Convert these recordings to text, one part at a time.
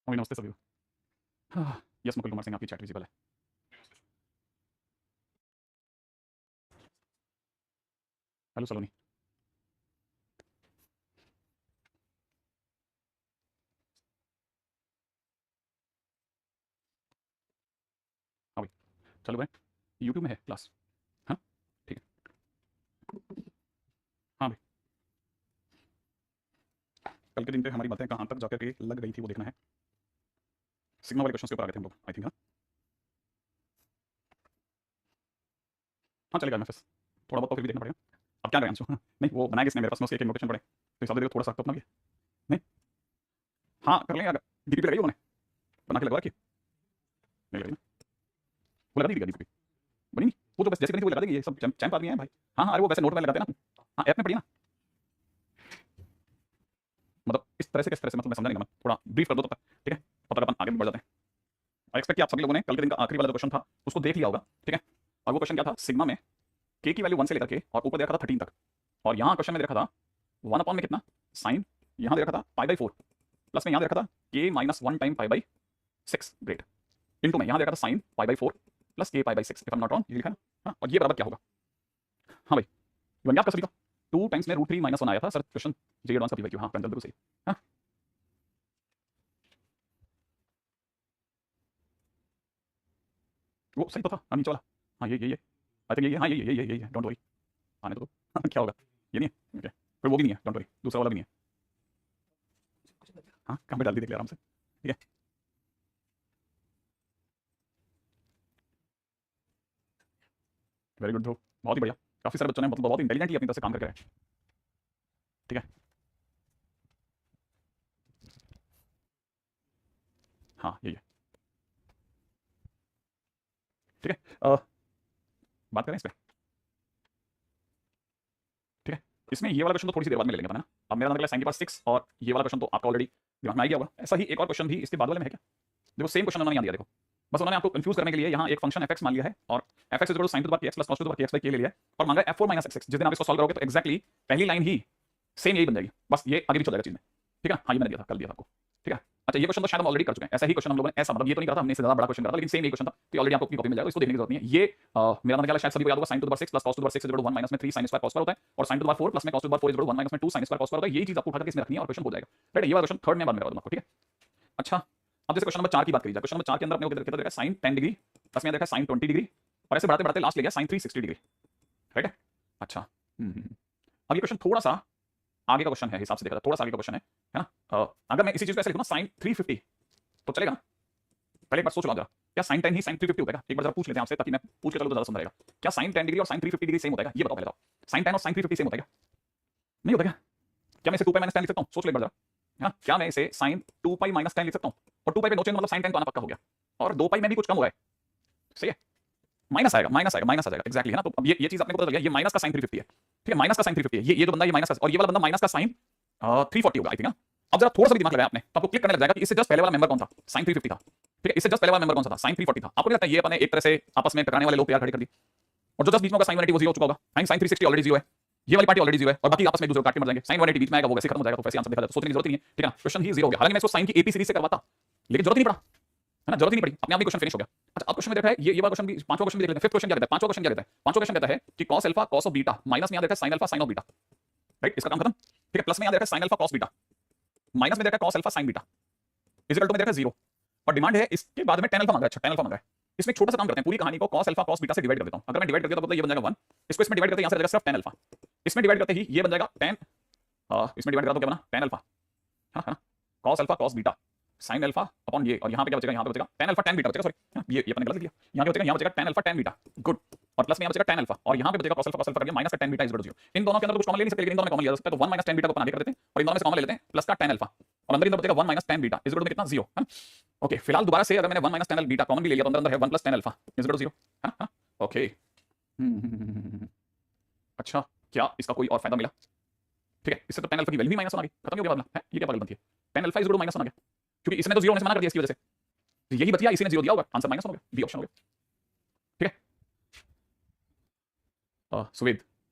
ओए नमस्ते सभी को। हाँ, यस मुकुल कुमार सिंह आपकी चैट विजिबल है। हेलो सलोनी। हाँ भाई, चलो भाई, यूट्यूब में है क्लास। हाँ ठीक है। हाँ भाई, कल के दिन पे हमारी बातें कहाँ तक जाकर के लग गई थी वो देखना है। सिग्मा वाले क्वेश्चन के ऊपर आ गए थे हम लोग, आई थिंक। हाँ हाँ चलेगा, मैं फिर थोड़ा बहुत तो फिर भी देखना पड़ेगा। अब क्या करें आंसू? हाँ, नहीं वो बनाया किसने? मेरे पास में उसके एक नोटेशन पड़े तो हिसाब से थोड़ा सा तो अपना भी है। नहीं हाँ कर लेंगे, अगर डीपी लगाई उन्होंने बना के लगवा रखी है। नहीं लगाई ना, वो लगा दी डीपी बनी नहीं। वो तो बस जैसे बनी थी वो लगा देगी, ये सब चैंप आदमी है भाई। हाँ हाँ, अरे वो वैसे नोट में लगाते हैं ना। हाँ ऐप में पढ़िए ना। मतलब इस तरह से किस तरह से, मतलब मैं समझा नहीं, मैं थोड़ा ब्रीफ कर दो तब तक, ठीक है? तब तक अपन आगे बढ़ जाते हैं। आई एक्सपेक्ट कि आप सभी लोगों ने कल के दिन का आखिरी वाला जो क्वेश्चन था उसको देख लिया होगा, ठीक है? और वो क्वेश्चन क्या था, सिग्मा में के की वैल्यू 1 से लेकर के और ऊपर दे रखा था 13 तक, और यहाँ क्वेश्चन में दे रखा था 1 अपॉन में कितना साइन, यहाँ दे रखा था पाई/4, प्लस में यहाँ दे रखा था के -1 टाइम पाई/6, ग्रेट, इनटू में यहाँ दे रखा था साइन पाई/4 प्लस के पाई/6, if I am not wrong, ये लिखा है ना? हाँ, और ये बराबर क्या होगा? हाँ भाई, ये बन गया आपका सभी का। 2 टाइम्स में √3 - 1 आया था सर, क्वेश्चन जे एडवांस का पीवाईक्यू। हाँ बिल्कुल सही। हाँ वो सही तो था, हाँ नीचे वाला। हाँ ये आई थिंक ये हाँ यही है, डोंट वरी, आने तो दो। क्या होगा? ये नहीं है, ओके, फिर वो भी नहीं है, डोंट वरी, दूसरा वाला भी नहीं है। हाँ कहाँ पे डाल दी, देख लिया आराम से, ठीक है। वेरी गुड ध्रुव, बहुत ही बढ़िया। काफी सारे बच्चों ने मतलब बहुत इंटेलिजेंट ही अपनी तरफ से काम करके आए, ठीक है। हाँ यही है, ठीक है। बात करें इस पे, ठीक है। इसमें ये वाला क्वेश्चन तो थोड़ी सी देर बाद में ले लेंगे अपन, है ना? अब मेरा नंबर साइन के पास 6, और ये वाला क्वेश्चन तो आपका ऑलरेडी दिमाग में आ गया होगा। ऐसा ही एक और क्वेश्चन भी इसके बाद वाले में है क्या? देखो सेम क्वेश्चन उन्होंने यहाँ दिया, देखो बस उन्होंने आपको कंफ्यूज करने के लिए यहाँ एक फंक्शन एफ मान लिया है, और F x sign to the power x plus cos two the power x by के ले लिया है, और मांगा F4 - XX। जिस दिन आप इसको सॉल्व करोगे तो एक्जैक्टली पहली लाइन ही सेम यही बन जाएगी, बस ये आगे भी चल जाएगा चीज में, ठीक है। हाँ ये मैंने दिया था, कल दिया था आपको, ठीक है। अच्छा ये क्वेश्चन तो शायद हम ऑलरेडी कर चुके हैं, ऐसा ही क्वेश्चन हम लोगों ने, ऐसा मतलब ये तो नहीं करा था हमने, इससे ज्यादा बड़ा क्वेश्चन करा था, लेकिन सेम यही क्वेश्चन था, तो ऑलरेडी आपको अपनी कॉपी मिल जाएगा, इसको देखने की जरूरत नहीं है। ये मेरा मतलब शायद सभी को याद होगा, sin to the power 6 plus cos to the power 6 1 minus में 3 sin स्क्वायर cos स्क्वायर होता है, और sin to the power 4 plus में cos to the power 4 1 minus में 2 sin स्क्वायर cos स्क्वायर होता है। यही चीज आपको उठा करके इसमें रखनी है और क्वेश्चन हो जाएगा, राइट। ये वाला क्वेश्चन थर्ड में बाद में करवा दूंगा आपको, ठीक है। अच्छा, अब जैसे क्वेश्चन नंबर 4 की बात करी जाए, क्वेश्चन नंबर 4 के अंदर अपने को कितना देखा, sin 10 डिग्री प्लस में देखा sin 20 डिग्री, और ऐसे बढ़ाते बढ़ाते लास्ट ले गया sin 360 डिग्री, राइट है। अच्छा अब ये क्वेश्चन थोड़ा सा आगे का क्वेश्चन है, हिसाब से देखा थोड़ा सा आगे का क्वेश्चन है ना? अगर मैं इसी चीज को ऐसे लिखूं ना sin 350 तो चलेगा ना? पहले एक बार सोच लो जरा, क्या sin 10 ही sin 350 होता है? एक बार जरा पूछ लेते हैं आपसे, ताकि मैं पूछ के चलो तो ज्यादा सुंदर रहेगा। क्या sin 10 डिग्री और sin 350 डिग्री सेम होता है? ये बताओ पहले, बताओ sin 10 और sin 350 सेम होता है क्या? नहीं होता क्या? क्या मैं इसे 2 पाई -10 लिख सकता हूँ? सोच लो एक बार जरा, हाँ क्या मैं इसे sin 2 पाई -10 लिख सकता हूँ? और 2 पाई पे नो चेंज, मतलब sin 10 तो आना पक्का हो गया, और 2 पाई में भी कुछ कम हो रहा है, सही है। माइनस आएगा, माइनस आ जाएगा, एक्जैक्टली, है ना? तो अब ये चीज अपने को पता चल गया, ये माइनस का sin 350 है, ठीक है, माइनस का sin 350 है, ये जो बंदा ये माइनस का, और ये वाला बंदा माइनस का sin 340 होगा, आई थिंक। अब जरा थोड़ा सा भी दिमाग लगाया आपने तो आपको क्लिक करने लग जाएगा कि इससे जस्ट पहले वाला मेंबर कौन था? sin 350 था, ठीक है। इससे जस्ट पहले वाला मेंबर कौन सा था? sin 340 था। आपको नहीं लगता ये अपने एक तरह से आपस में टकराने वाले लोग तैयार खड़े कर दिए? और जो जस्ट बीच में होगा sin 180 वो 0 हो चुका होगा, sin 360 ऑलरेडी 0 है, ये वाली पार्टी ऑलरेडी 0 है, और बाकी आपस में एक दूसरे को काट के मर जाएंगे। sin 180 बीच में आएगा, वो वैसे खत्म हो जाएगा, तो वैसे आंसर देखा जाए तो सोचने की जरूरत नहीं है, ठीक है ना? क्वेश्चन ही 0 हो गया। हालांकि मैं इसको sin की AP सीरीज से करवाता, लेकिन जरूरत नहीं पड़ा, है ना? जरूरत ही नहीं पड़ी, अपने आप ही क्वेश्चन फिनिश हो गया। अच्छा अब क्वेश्चन में देखा है ये वाला क्वेश्चन भी, पांचवा क्वेश्चन भी देख लेते हैं। फिफ्थ क्वेश्चन क्या कहता है? पांचवा क्वेश्चन क्या कहता है? पांचवा क्वेश्चन कहता है कि cos alpha cos of beta minus में यहां देखा है sin alpha sin of beta, right, इसका काम खत्म, ठीक है। प्लस में यहां देखा है sin alpha cos beta, minus में देखा है cos alpha sin beta, equal to में देखा है 0, और डिमांड है इसके बाद में tan अल्फा मांगा है। अच्छा tan अल्फा मांगा है, इसमें एक छोटा सा काम करते हैं, पूरी कहानी को cos अल्फा cos बीटा से डिवाइड कर देता हूं। अगर मैं डिवाइड कर दिया तो मतलब ये बन जाएगा 1, इसको इसमें डिवाइड करते यहां से जाएगा सिर्फ tan अल्फा, इसमें डिवाइड करते ही ये बन जाएगा tan, इसमें डिवाइड करा तो क्या बना? tan अल्फा, हाँ cos alpha cos beta sin alpha upon ये, और यहाँ पे क्या बचेगा? यहाँ पे बचेगा tan अल्फा tan बीटा बचेगा, सॉरी ये अपने गलत लिख लिया, यहाँ क्या बचेगा? यहाँ बचेगा tan alpha tan beta, good, और प्लस में यहाँ बचेगा tan अल्फा, और यहाँ पे बचेगा cos अल्फा कर दिया माइनस का tan beta is equal to 0। इन दोनों के अंदर कुछ कॉमन ले नहीं सकते, लेकिन इन दोनों में कॉमन लिया जा सकता है, तो 1 - tan बीटा को अपन आगे कर देते हैं, और इन दोनों में से कॉमन ले लेते हैं प्लस का tan अल्फा, और अंदर बचेगा 1 - tan beta is equal to कितना? 0, है ना? ओके, फिलहाल दोबारा से अगर मैंने 1 - tan बीटा कॉमन भी ले लिया तो अंदर है 1 + tan alpha is equal to 0, है ना? ओके, अच्छा क्या इसका कोई और फायदा मिला? ठीक है, इससे तो tan अल्फा की वैल्यू ही -1 आ गई, खत्म हो गया मामला, है? ये क्या पागल बनती है? tan alpha is equal to -1 आ गया, क्योंकि इसने तो 0 होने से मना कर दिया, इसकी वजह से तो यही बतिया, इसी ने 0 दिया होगा, आंसर -1 हो गया, बी ऑप्शन हो गया, ठीक है। सुवेद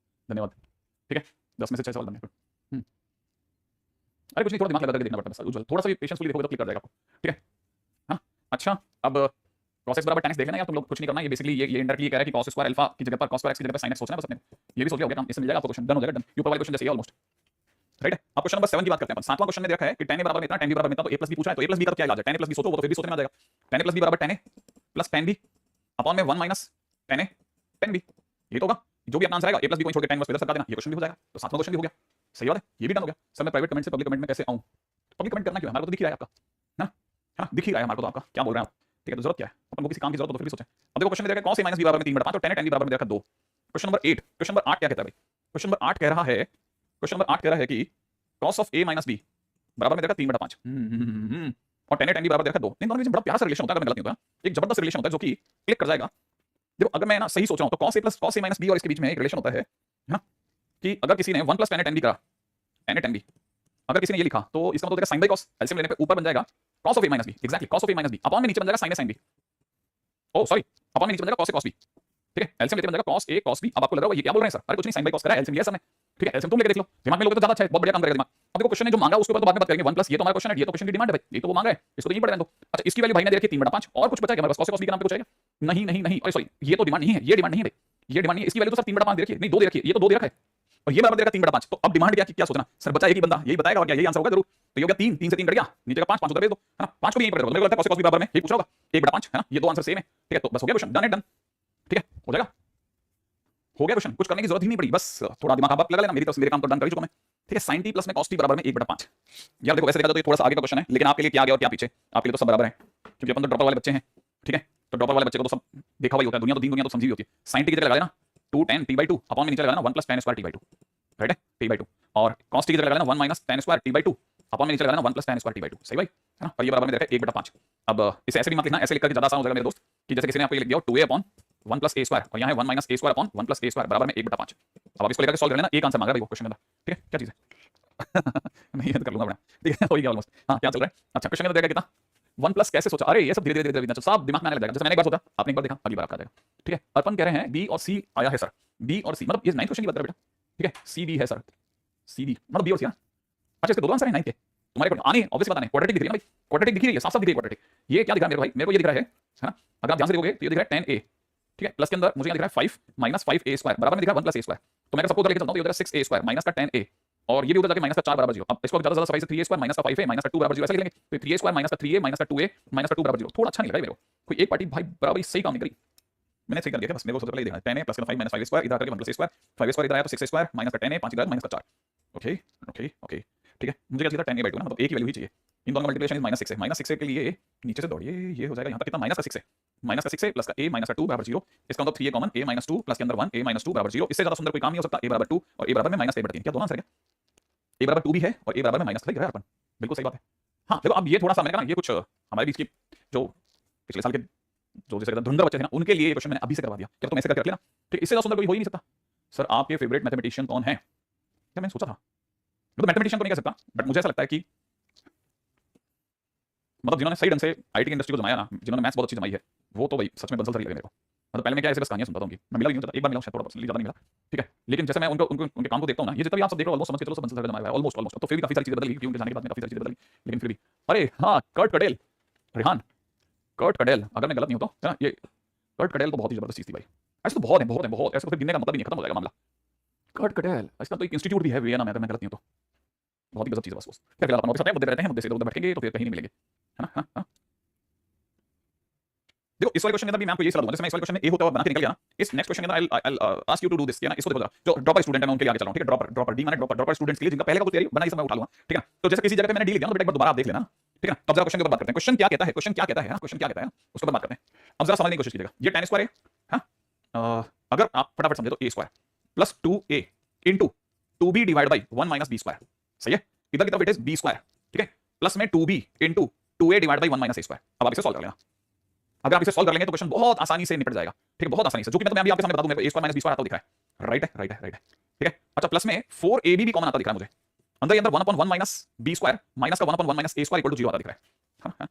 धन्यवाद, ठीक है, 10 में से 6 सवाल बन गए। अरे कुछ नहीं, थोड़ा दिमाग लगा करके देखना पड़ता है बस, उज्जवल थोड़ा सा भी पेशेंसफुली देखोगे तो क्लिक कर जाएगा आपको, ठीक है। हाँ अच्छा, अब cos x बराबर tan x देख लेना यार, तुम लोग कुछ नहीं करना, ये बेसिकली ये इंडायरेक्टली कह रहा है कि cos स्क्वायर अल्फा की जगह पर cos स्क्वायर x की जगह पर sin x सोचना है बस अपने को, ये भी सोच लिया हो गया काम, इससे मिल जाएगा आपको क्वेश्चन, डन हो जाएगा, डन। ऊपर वाले क्वेश्चन जैसे ही ऑलमोस्ट राइट है। अब क्वेश्चन नंबर 7 की बात करते हैं अपन। सातवां क्वेश्चन में देखा है कि tan a बराबर में इतना, tan b बराबर में इतना, तो a प्लस b पूछा है, तो a प्लस b का क्या इलाज है, tan a प्लस b सोचो वो तो फिर भी सोचने में आ जाएगा, tan a प्लस b बराबर tan a plus tan b upon में 1 minus tan a tan b, ये तो होगा जो भी अपना आंसर आएगा, a प्लस b को छोड़ के tan इनवर्स इधर सरका देना, ये क्वेश्चन भी हो जाएगा। तो सातवां क्वेश्चन भी हो गया, सही बात है, ये भी डन हो गया। सर मैं प्राइवेट कमेंट से पब्लिक कमेंट में कैसे आऊं? पब्लिक कमेंट करना क्यों है, हमारे को तो दिख ही रहा है आपका ना, हाँ दिख ही रहा है हमारे को, तो आपका क्या बोल रहे हैं आप, ठीक है। तो जरूरत क्या है, अपन को किसी काम की जरूरत हो तो फिर भी सोचें। अब देखो क्वेश्चन में देखा है cos a माइनस b बराबर में 3/5 और tan a tan b बराबर में देखा 2। क्वेश्चन नंबर 8, क्वेश्चन नंबर 8 क्या कहता है भाई, क्वेश्चन नंबर 8 कह रहा है, क्वेश्चन नंबर 8 कह रहा है कि cos of a minus b बराबर में देखा 3/5 और tan a tan b बराबर देखा 2। इन दोनों के बीच बड़ा प्यारा सा रिलेशन होता है, अगर मैं गलत नहीं होता, एक जबरदस्त रिलेशन होता है जो कि क्लिक कर जाएगा। देखो अगर मैं ना सही सोच रहा हूं तो cos a plus cos a minus b और इसके बीच में एक रिलेशन होता है ना, कि अगर किसी ने 1 plus tan a tan b करा, tan a tan b अगर किसी ने ये लिखा तो इसका मतलब sin by cos, एलसीएम लेने पे ऊपर बन जाएगा cos of a minus b, exactly cos of a minus b upon में नीचे बन जाएगा sin a sin b, oh sorry upon में नीचे बन जाएगा cos a cos b, ठीक है। एलसीएम लेके बन जाएगा cos a cos b। अब आपको लग रहा होगा ये क्या बोल रहे हैं सर, अरे कुछ नहीं, sin by cos करा है, एलसीएम लिया सर ने, ठीक है। एलसीएम तुम लेके देख लो, दिमाग में लोगे तो ज्यादा अच्छा है, बहुत बढ़िया काम करेगा दिमाग। अब देखो क्वेश्चन ने जो मांगा उसके ऊपर तो बाद में बात करेंगे, 1 प्लस ये तो हमारा क्वेश्चन है, ये तो क्वेश्चन की डिमांड है भाई, ये तो वो मांगा है, इसको तो यहीं पढ़ लेने दो। अच्छा इसकी वैल्यू भाई ने दे रखी 3/5 और कुछ बचा है हमारे पास, cos a cos b के नाम पे कुछ आएगा? नहीं नहीं नहीं, अरे सॉरी ये तो डिमांड नहीं है, ये डिमांड नहीं है भाई, ये डिमांड नहीं है, इसकी वैल्यू तो सर 3/5 दे रखी है, नहीं 2 दे रखी है, ये तो 2 दे रखा है और ये बराबर दे रखा 3/5। तो अब डिमांड क्या सोचना सर, बचा एक ही बंदा यही बताएगा और क्या यही आंसर होगा जरूर, तो ये हो गया 3, 3 से 3 कट गया, नीचे का 5, 5 उधर भेज दो, है ना, 5 को भी यहीं पर रख दो, मेरे को लगता है cos a cos b बराबर में यही पूछा होगा 1/5, है ना, ये दो आंसर सेम है, ठीक है। तो बस हो गया क्वेश्चन, डन है, डन, ठीक है, हो जाएगा, हो गया क्वेश्चन, कुछ करने की जरूरत ही नहीं पड़ी, बस थोड़ा दिमाग आप लगा लेना, मेरी तरफ से मेरे काम तो डन कर ही चुका मैं, ठीक है। sin t प्लस में cos t बराबर में 1/5। यार देखो वैसे देखा तो ये थोड़ा सा आगे का क्वेश्चन है, लेकिन आपके लिए क्या आगे और क्या पीछे, आपके लिए तो सब बराबर है, क्योंकि अपन तो ड्रॉपर वाले बच्चे हैं, ठीक है। तो ड्रॉपर वाले बच्चे को तो सब देखा हुआ होता है, दुनिया तो दीन दुनिया तो समझी हुई होती है। sin t की जगह लगा लेना 2 tan t/2 अपॉन में नीचे लगा लेना 1 plus tan square t/2, right है, t/2 और cos t की जगह लगा लेना 1 minus tan square t/2 upon में नीचे लगा लेना 1 प्लस tan स्क्वायर t/2, सही भाई, है ना। और ये बराबर में देखा 1/5। अब इसे ऐसे भी मत लिखना, ऐसे लिखकर ज्यादा आसान हो जाएगा मेरे दोस्त, कि जैसे किसी ने आपको ये लिख दिया 2a upon 1 plus a square और यहाँ है 1 minus a square upon 1 plus a square बराबर में 1/5। अब आप इसको लेकर सॉल्व कर लेना, एक आंसर मांगा भाई वो क्वेश्चन का, ठीक है। क्या चीज है नहीं ये तो कर लूंगा बड़ा, ठीक है, हो गया ऑलमोस्ट। हाँ क्या चल रहा है, अच्छा क्वेश्चन में तो देखा कितना 1 प्लस कैसे सोचा, अरे ये सब धीरे धीरे धीरे सब दिमाग में आने लग जाएगा, जैसे मैंने एक बार सोचा आपने एक बार देखा अगली बार आपका आ जाएगा, ठीक है। अपन कह रहे हैं b और c आया है सर, b और c मतलब ये 9th क्वेश्चन की बात कर रहे बेटा, ठीक है, c b है सर, c b मतलब b और c ना, अच्छा इसके दो आंसर है 9th के तुम्हारे आने, ऑब्वियस बात नहीं, क्वाड्रेटिक दिख रही है ना भाई, क्वाड्रेटिक दिख रही है, साफ साफ दिख रही है क्वाड्रेटिक। ये क्या दिख रहा है मेरे भाई, मेरे को ये दिख रहा है ना, अगर आप ध्यान से देखोगे तो ये दिख रहा है tan a, ठीक है, प्लस के अंदर मुझे यहाँ दिख रहा है 5 माइनस 5a स्क्वायर बराबर में दिख रहा है 1 प्लस a स्क्वायर, तो मैं सबको उधर लेके चलता हूँ, ये उधर 6a स्क्वायर माइनस का tan a और ये भी उधर जाके माइनस का 4 बराबर 0। अब इसको ज्यादा ज्यादा 3a स्क्वायर माइनस का 5a माइनस का 2 बराबर 0 ऐसे लिख लेंगे, तो 3a स्क्वायर माइनस का 3a माइनस का 2a माइनस का 2 बराबर 0 थोड़ा अच्छा नहीं लगा मेरे को, कोई एक पार्टी भाई बराबर सही काम नहीं करी, मैंने सही कर दिया बस, मेरे को सबसे पहले देखना tan a plus 5 minus 5 square इधर करके 1 प्लस a स्क्वायर, 5 स्क्वायर इधर आया तो 6 स्क्वायर माइनस का tan a 5 इधर माइनस का 4, ओके ओके ओके, ठीक है। मुझे क्या चाहिए था tan a/2 ना, मतलब एक ही वैल्यू ही चाहिए, इन दोनों का मल्टीप्लिकेशन -6 है, -6 के लिए नीचे से दौड़िए, ये हो जाएगा यहाँ तक कितना -6 है, -6 है प्लस का a माइनस का 2 बराबर 0, इसका मतलब 3a common, a minus 2 plus के अंदर 1 a माइनस 2 बराबर 0, इससे ज्यादा सुंदर कोई काम नहीं हो सकता, a बराबर 2 और a बराबर में -a/3, क्या दोनों आंसर है क्या, a बराबर 2 भी है और a बराबर में -3 है अपन, बिल्कुल सही बात है। हाँ देखो अब ये थोड़ा सा मैंने कहा ना, ये कुछ हमारे बीच की जो पिछले साल के जो जैसे धुंधर बच्चे थे ना, उनके लिए क्वेश्चन मैंने अभी से करवा दिया, क्या तुम ऐसे करके रख लेना, ठीक, इससे ज्यादा सुंदर कोई हो ही नहीं सकता। सर आपके फेवरेट मैथमेटिशियन कौन है, क्या मैंने सोचा था, तो मैथमेटिशियन तो नहीं कह सकता, बट मुझे ऐसा लगता है कि मतलब जिन्होंने सही ढंग से आईटी की इंडस्ट्री को जमाया ना, जिन्होंने मैथ्स बहुत अच्छी जमाई है, वो तो भाई सच में बंसल सर ही लगे मेरे को। मतलब पहले मैं क्या ऐसे बस कहानियां सुनता था उनकी, मैं मिला भी नहीं होता, एक बार मिला शायद, थोड़ा पर्सनली ज्यादा नहीं मिला, ठीक है। लेकिन जैसे मैं उनके काम को देखता हूं ना, ये जितना भी आप सब देख रहे हो ऑलमोस्ट समझ के चलो सब बंसल सर जमाया है, ऑलमोस्ट तो फिर भी काफी सारी चीजें बदल गई, क्योंकि उनके जाने के बाद में काफी सारी चीजें बदल गई, लेकिन फिर भी अरे हाँ कर्ट कडेल, रेहान कर्ट कडेल, अगर मैं गलत नहीं होता है ना, ये कर्ट कडेल तो बहुत ही जबरदस्त चीज थी भाई, ऐसे तो बहुत है बहुत है बहुत, ऐसे तो फिर गिनने का मतलब ही नहीं, खत्म हो जाएगा मामला। कर्ट कडेल इसका तो एक इंस्टीट्यूट भी है वियना में, अगर मैं गलत नहीं हूं तो, बहुत ही गजब चीज है बस। फिर फिलहाल अपन वापस आते हैं, मुद्दे रहते हैं, मुद्दे से इधर उधर भटकेंगे तो फिर कहीं नहीं मिलेंगे, है ना। हाँ हाँ देखो इस वाले क्वेश्चन के अंदर भी मैं आपको ये सलाह दूंगा, जैसे मैं इस वाले क्वेश्चन में ए होता हुआ बना के निकल गया ना, इस नेक्स्ट क्वेश्चन के अंदर I will ask you to do this, क्या ना, इसको देखो जरा, जो ड्रॉपर स्टूडेंट है मैं उनके लिए आगे चल रहा हूं, ठीक है, ड्रॉपर डी माने ड्रॉपर स्टूडेंट्स के लिए जिनका पहले का कुछ तैयारी बना, इस समय उठा लूंगा, ठीक है। तो जैसे किसी जगह पे मैंने डी लिख दिया तो बेटा एक बार दोबारा आप देख लेना, ठीक है। तो अब जरा क्वेश्चन के ऊपर बात करते हैं, क्वेश्चन क्या कहता है, क्वेश्चन क्या कहता है, क्वेश्चन क्या कहता है उसके ऊपर बात करते हैं। अब जरा समझने की कोशिश कीजिएगा, ये tan स्क्वायर है, हां अगर आप फटाफट समझे तो a square plus 2a into 2b divide by 1 minus b square, सही है, इधर की तरफ इट इज b स्क्वायर, ठीक है, प्लस में 2b into 2a divide by 1 minus a square. अब आप इसे सॉल्व कर लेना, अगर आप इसे सॉल्व कर लेंगे तो क्वेश्चन बहुत आसानी से निपट जाएगा, ठीक है, बहुत आसानी से, जो कि मैं तो मैं अभी आपके सामने बता दूं, मेरे को a square minus b square आता दिख रहा है, राइट है राइट है राइट है, ठीक है। अच्छा प्लस में 4ab भी कॉमन आता दिख रहा है मुझे, अंदर ही अंदर 1/1 माइनस b स्क्वायर माइनस का 1/1 minus a square equal to 0 आता दिख रहा है।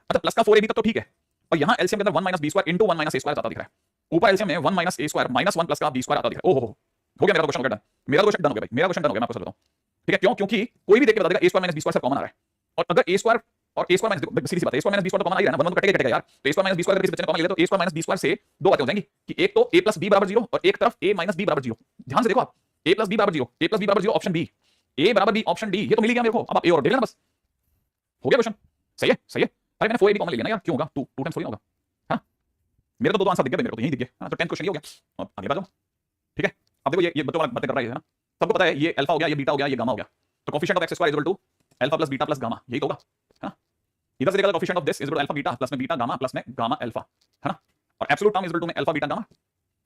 अच्छा प्लस का 4ab तक तो ठीक है, और यहाँ एलसीएम के अंदर 1 minus b square into 1 minus a square आता दिख रहा है, ऊपर एलसीएम में 1 minus a square minus 1 plus का b स्क्वायर आता दिख रहा है। ओहो हो गया मेरा क्वेश्चन, हो गया डन, मेरा क्वेश्चन डन हो गया भाई, मेरा क्वेश्चन डन हो गया, मैं आपको बताऊं ठीक है, क्यों? क्योंकि कोई भी देख के बता देगा a square minus b square सब कॉमन आ रहा है, और अगर a स्क्वायर और a स्क्वायर माइनस, सीधी सी बात है, a square minus b square तो कॉमन आ ही रहा है ना, 1 1 तो कटेगा यार। तो a square minus b square अगर किसी बच्चे ने कॉमन ले लिया तो a square minus b square से दो बातें हो जाएंगी कि एक तो a प्लस b बराबर 0 और एक तरफ a माइनस b बराबर 0। ध्यान से देखो आप, a प्लस b बराबर 0, a प्लस b बराबर 0 ऑप्शन बी, a बराबर b ऑप्शन डी, ये तो मिल गया मेरे को। अब आप a और देख लेना बस, हो गया क्वेश्चन। सही है, सही है। अरे मैंने 4ab कॉमन ले लिया ना यार, क्यों होगा? 2 टाइम्स थोड़ी होगा। हां, मेरे तो दो आंसर दिख गए, मेरे को तो यही दिख गया। हां, तो 10th क्वेश्चन ये हो गया। अब आगे बढ़ जाओ। ठीक है, अब देखो ये बच्चों वाला बातें कर रहा है ना, सबको पता है ये अल्फा हो गया, ये बीटा हो गया, ये गामा हो गया। तो coefficient of x square is equal to alpha plus beta plus gamma, यही तो होगा, है ना। इधर से देखा coefficient of this is equal to alpha beta plus में बीटा गामा प्लस में गामा अल्फा, है ना। और absolute term is equal to में अल्फा बीटा गामा।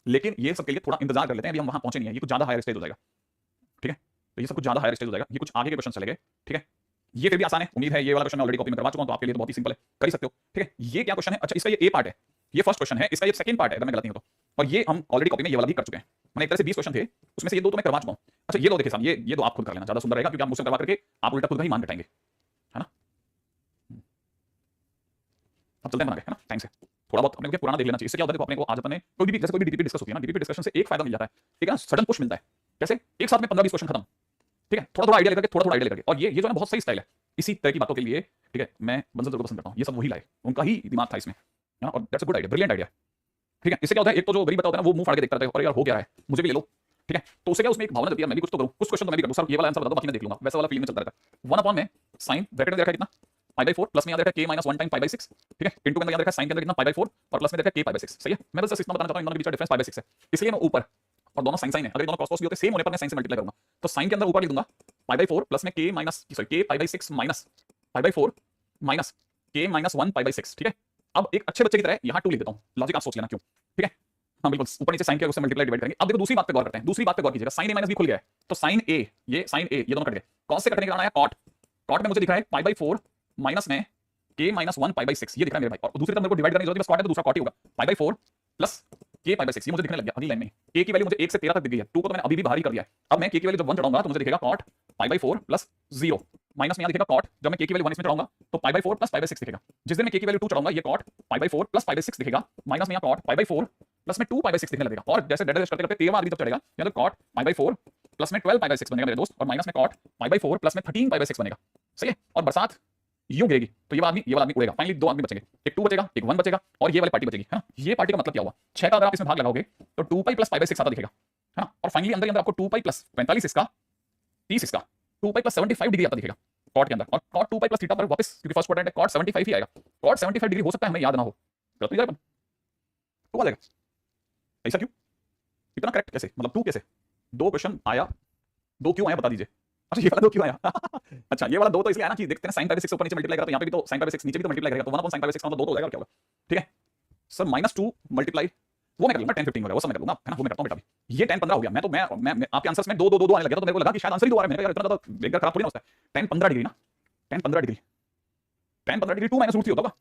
लेकिन ये सब के लिए थोड़ा इंतजार कर लेते हैं, अभी हम वहां पहुंचे नहीं है, ये कुछ ज्यादा हायर स्टेज हो जाएगा। ठीक है, तो ये सब कुछ ज्यादा हायर स्टेज हो जाएगा, ये कुछ आगे के क्वेश्चन चलेंगे। ठीक है, ये फिर भी आसान है, उम्मीद है। ये वाला क्वेश्चन मैं ऑलरेडी कॉपी में करवा चुका हूं, तो आपके लिए तो बहुत ही सिंपल है, कर ही सकते हो। ठीक है, ये क्या क्वेश्चन है? अच्छा, इसका ये ए पार्ट है, ये फर्स्ट क्वेश्चन है, इसका ये सेकंड पार्ट है अगर मैं गलत नहीं हूं तो। और ये हम ऑलरेडी कॉपी में ये वाला भी कर चुके हैं। मैंने एक तरह से 20 क्वेश्चन थे, उसमें से ये दो तो मैं करवा चुका हूं। अच्छा, ये लो देखिए साहब, ये दो आप खुद कर लेना, ज्यादा सुंदर रहेगा, क्योंकि आप मुझसे करवा करके आप उल्टा खुद का ही मान घटाएंगे, है ना। अब चलते हैं बना के, है ना, टाइम से थोड़ा बहुत अपने को पुराना देख लेना चाहिए। इससे क्या होता है, देखो अपने को आज अपन ने कोई भी डीपीपी डिस्कस होती है ना, डीपीपी डिस्कशन से एक फायदा मिल जाता है, ठीक है ना, सडन पुश मिलता है। कैसे? एक साथ में 15-20 क्वेश्चन खत्म। ठीक है, थोड़ा थोड़ा आइडिया लेकर के, थोड़ा थोड़ा आइडिया लेकर के। और ये जो है बहुत सही स्टाइल है इसी तरह की बातों के लिए। ठीक है, मैं बंसल को पसंद करता हूं, ये सब वही लाए, उनका ही दिमाग था इसमें, है ना। और that's a good idea, brilliant idea. ठीक है, इससे क्या होता है, एक तो जो गरीब बता होता है ना, वो मुंह फाड़ के देखता रहता है, और यार हो क्या रहा है, मुझे भी ले लो। ठीक है, तो उससे क्या उसमें एक भावना देती है, मैं भी कुछ तो करूं, कुछ क्वेश्चन तो मैं भी कर दूं, सर ये वाला आंसर बता दो, बाकी मैं देख लूंगा, वैसा वाला फीलिंग में चलता रहता है। 1 अपॉन में sin ब्रैकेट में देखा कितना π/4 प्लस में याद रखा k - 1 टाइम π/6। ठीक है, इनटू के अंदर याद रखा sin के अंदर कितना π/4 और प्लस में देखा k π/6। सही है, मैं बस इतना बताना चाहता हूं, इन दोनों के बीच का डिफरेंस π/6 है, इसलिए मैं ऊपर और दोनों sin है, अगर दोनों cos भी होते सेम होने पर मैं sin से मल्टीप्लाई करूंगा, तो sin के अंदर ऊपर लिख दूंगा π/4 प्लस में k π/6 माइनस π/4 माइनस k - 1 π/6। ठीक है, अब एक अच्छे बच्चे की तरह यहां 2 लिख देता हूं, लॉजिक आप सोच लेना क्यों। ठीक है, हाँ बिल्कुल, ऊपर नीचे sin के उससे मल्टीप्लाई डिवाइड करेंगे। अब देखो दूसरी बात पे गौर करते हैं, दूसरी बात पे गौर कीजिएगा, sin a माइनस b खुल गया है, तो sin a, ये sin a, ये दोनों कट गए, cos से कटने के कारण आया cot, cot में मुझे दिख रहा है π/4 माइनस में k - 1 π/6, ये दिख रहा है मेरे भाई। और दूसरी तरफ मेरे को डिवाइड करने की जरूरत है, बस cot है तो दूसरा cot ही होगा, π/4 प्लस k π/6, ये मुझे दिखने लग गया अगली लाइन में। k की वैल्यू मुझे 1 से 13 तक दिख गई है, 2 को तो मैंने अभी भी बाहर ही कर दिया है। अब मैं k की वैल्यू जब 1 चढ़ाऊंगा तो मुझे दिखेगा cot π/4 प्लस 0 माइनस में यहां दिखेगा cot, जब मैं k की वैल्यू 1 इसमें चढ़ाऊंगा तो π/4 प्लस π/6 दिखेगा। जिस दिन मैं k की वैल्यू 2 चढ़ाऊंगा, ये cot π/4 प्लस π/6 दिखेगा, माइनस में यहां cot π/4 प्लस में 2 π/6 दिखने लगेगा। और जैसे डेड करते करते 13वां आदमी जब चढ़ेगा, या तो cot π/4 प्लस में 12 π/6 बनेगा मेरे दोस्त, और माइनस में cot π/4 प्लस में 13 π/6 बनेगा। सही है, और बरसात यूं गिरेगी तो ये वाला आदमी उड़ेगा। फाइनली दो आदमी बचेंगे, एक 2 बचेगा, एक 1 बचेगा, और ये वाली पार्टी बचेगी, है ना। ये पार्टी का मतलब क्या हुआ, 6 का अगर आप इसमें भाग लगाओगे तो 2π प्लस π/6 आता दिखेगा, है ना। और फाइनली अंदर आपको 2π प्लस 45 इसका 30 इसका 2π प्लस 75 डिग्री आता दिखेगा cot के अंदर। और cot 2π प्लस थीटा पर वापस, क्योंकि फर्स्ट क्वाड्रेंट है, cot 75 ही आएगा। cot 75 डिग्री हो सकता है हमें याद ना हो, गलत नहीं जाएगा, तो आ जाएगा। ऐसा क्यों, इतना करेक्ट कैसे, मतलब 2 कैसे, 2 क्वेश्चन आया, 2 क्यों आया बता दीजिए। अच्छा, ये वाला 2 क्यों आया अच्छा, ये वाला 2 तो इसलिए आया ना कि देखते हैं sin π/6 ऊपर नीचे मल्टीप्लाई करा, तो यहां पे भी तो sin π/6 नीचे भी तो मल्टीप्लाई करेगा, तो 1 अपॉन sin π/6 का मतलब 2 तो हो जाएगा, क्या होगा। ठीक है सर, -2 मल्टीप्लाई वो मैं कर लूंगा, 10 15 वगैरह वो सब मैं कर लूंगा, है ना, वो मैं करता हूं बेटा। अभी ये 10 15 हो गया, मैं तो मैं आपके आंसर्स में 2 2 2 2 आने लगा, तो मेरे को लगा कि शायद आंसर ही 2 आ रहा है। मैंने कहा यार इतना तो एक खराब थोड़ी ना होता है। 10 15 डिग्री ना, 10 15 डिग्री 10 15 डिग्री 2 - √3 होता होगा,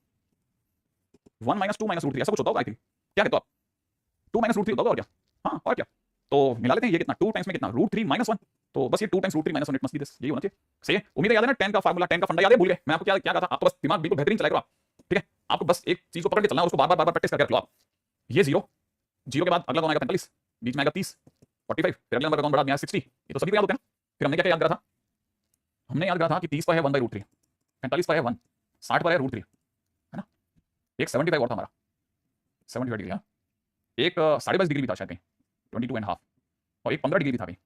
1 - 2 - √3 ऐसा कुछ होता होगा आई थिंक। क्या कहते हो आप, 2 - √3 होता होगा, और क्या। हाँ, और क्या, तो मिला लेते हैं। ये कितना 2 टाइम्स में कितना √3 - 1, तो बस ये 2 times √3 - 1 it must be this, यही होना चाहिए। सही है, उम्मीद है याद है ना 10 का फार्मूला, 10 का फंडा याद है, भूल गए मैं आपको क्या क्या कहा था। आप तो बस दिमाग बिल्कुल बेहतरीन चला करो आप। ठीक है, आपको बस एक चीज को पकड़ के चलना है, उसको बार बार प्रैक्टिस करके रख लो आप। ये 0 के बाद अगला कौन आएगा 45, बीच में आएगा 30 45, फिर अगले नंबर कौन बढ़ा दिया 60, ये तो सभी को याद होता है ना। फिर हमने क्या याद करा था, हमने याद करा था कि 30 पर है 1/√3, 45 पर है 1, 60 पर है √3, है ना। एक 75 और था हमारा, 75 डिग्री, एक 22.5 डिग्री भी था शायद कहीं, 22.5, और एक 15 डिग्री भी था कहीं,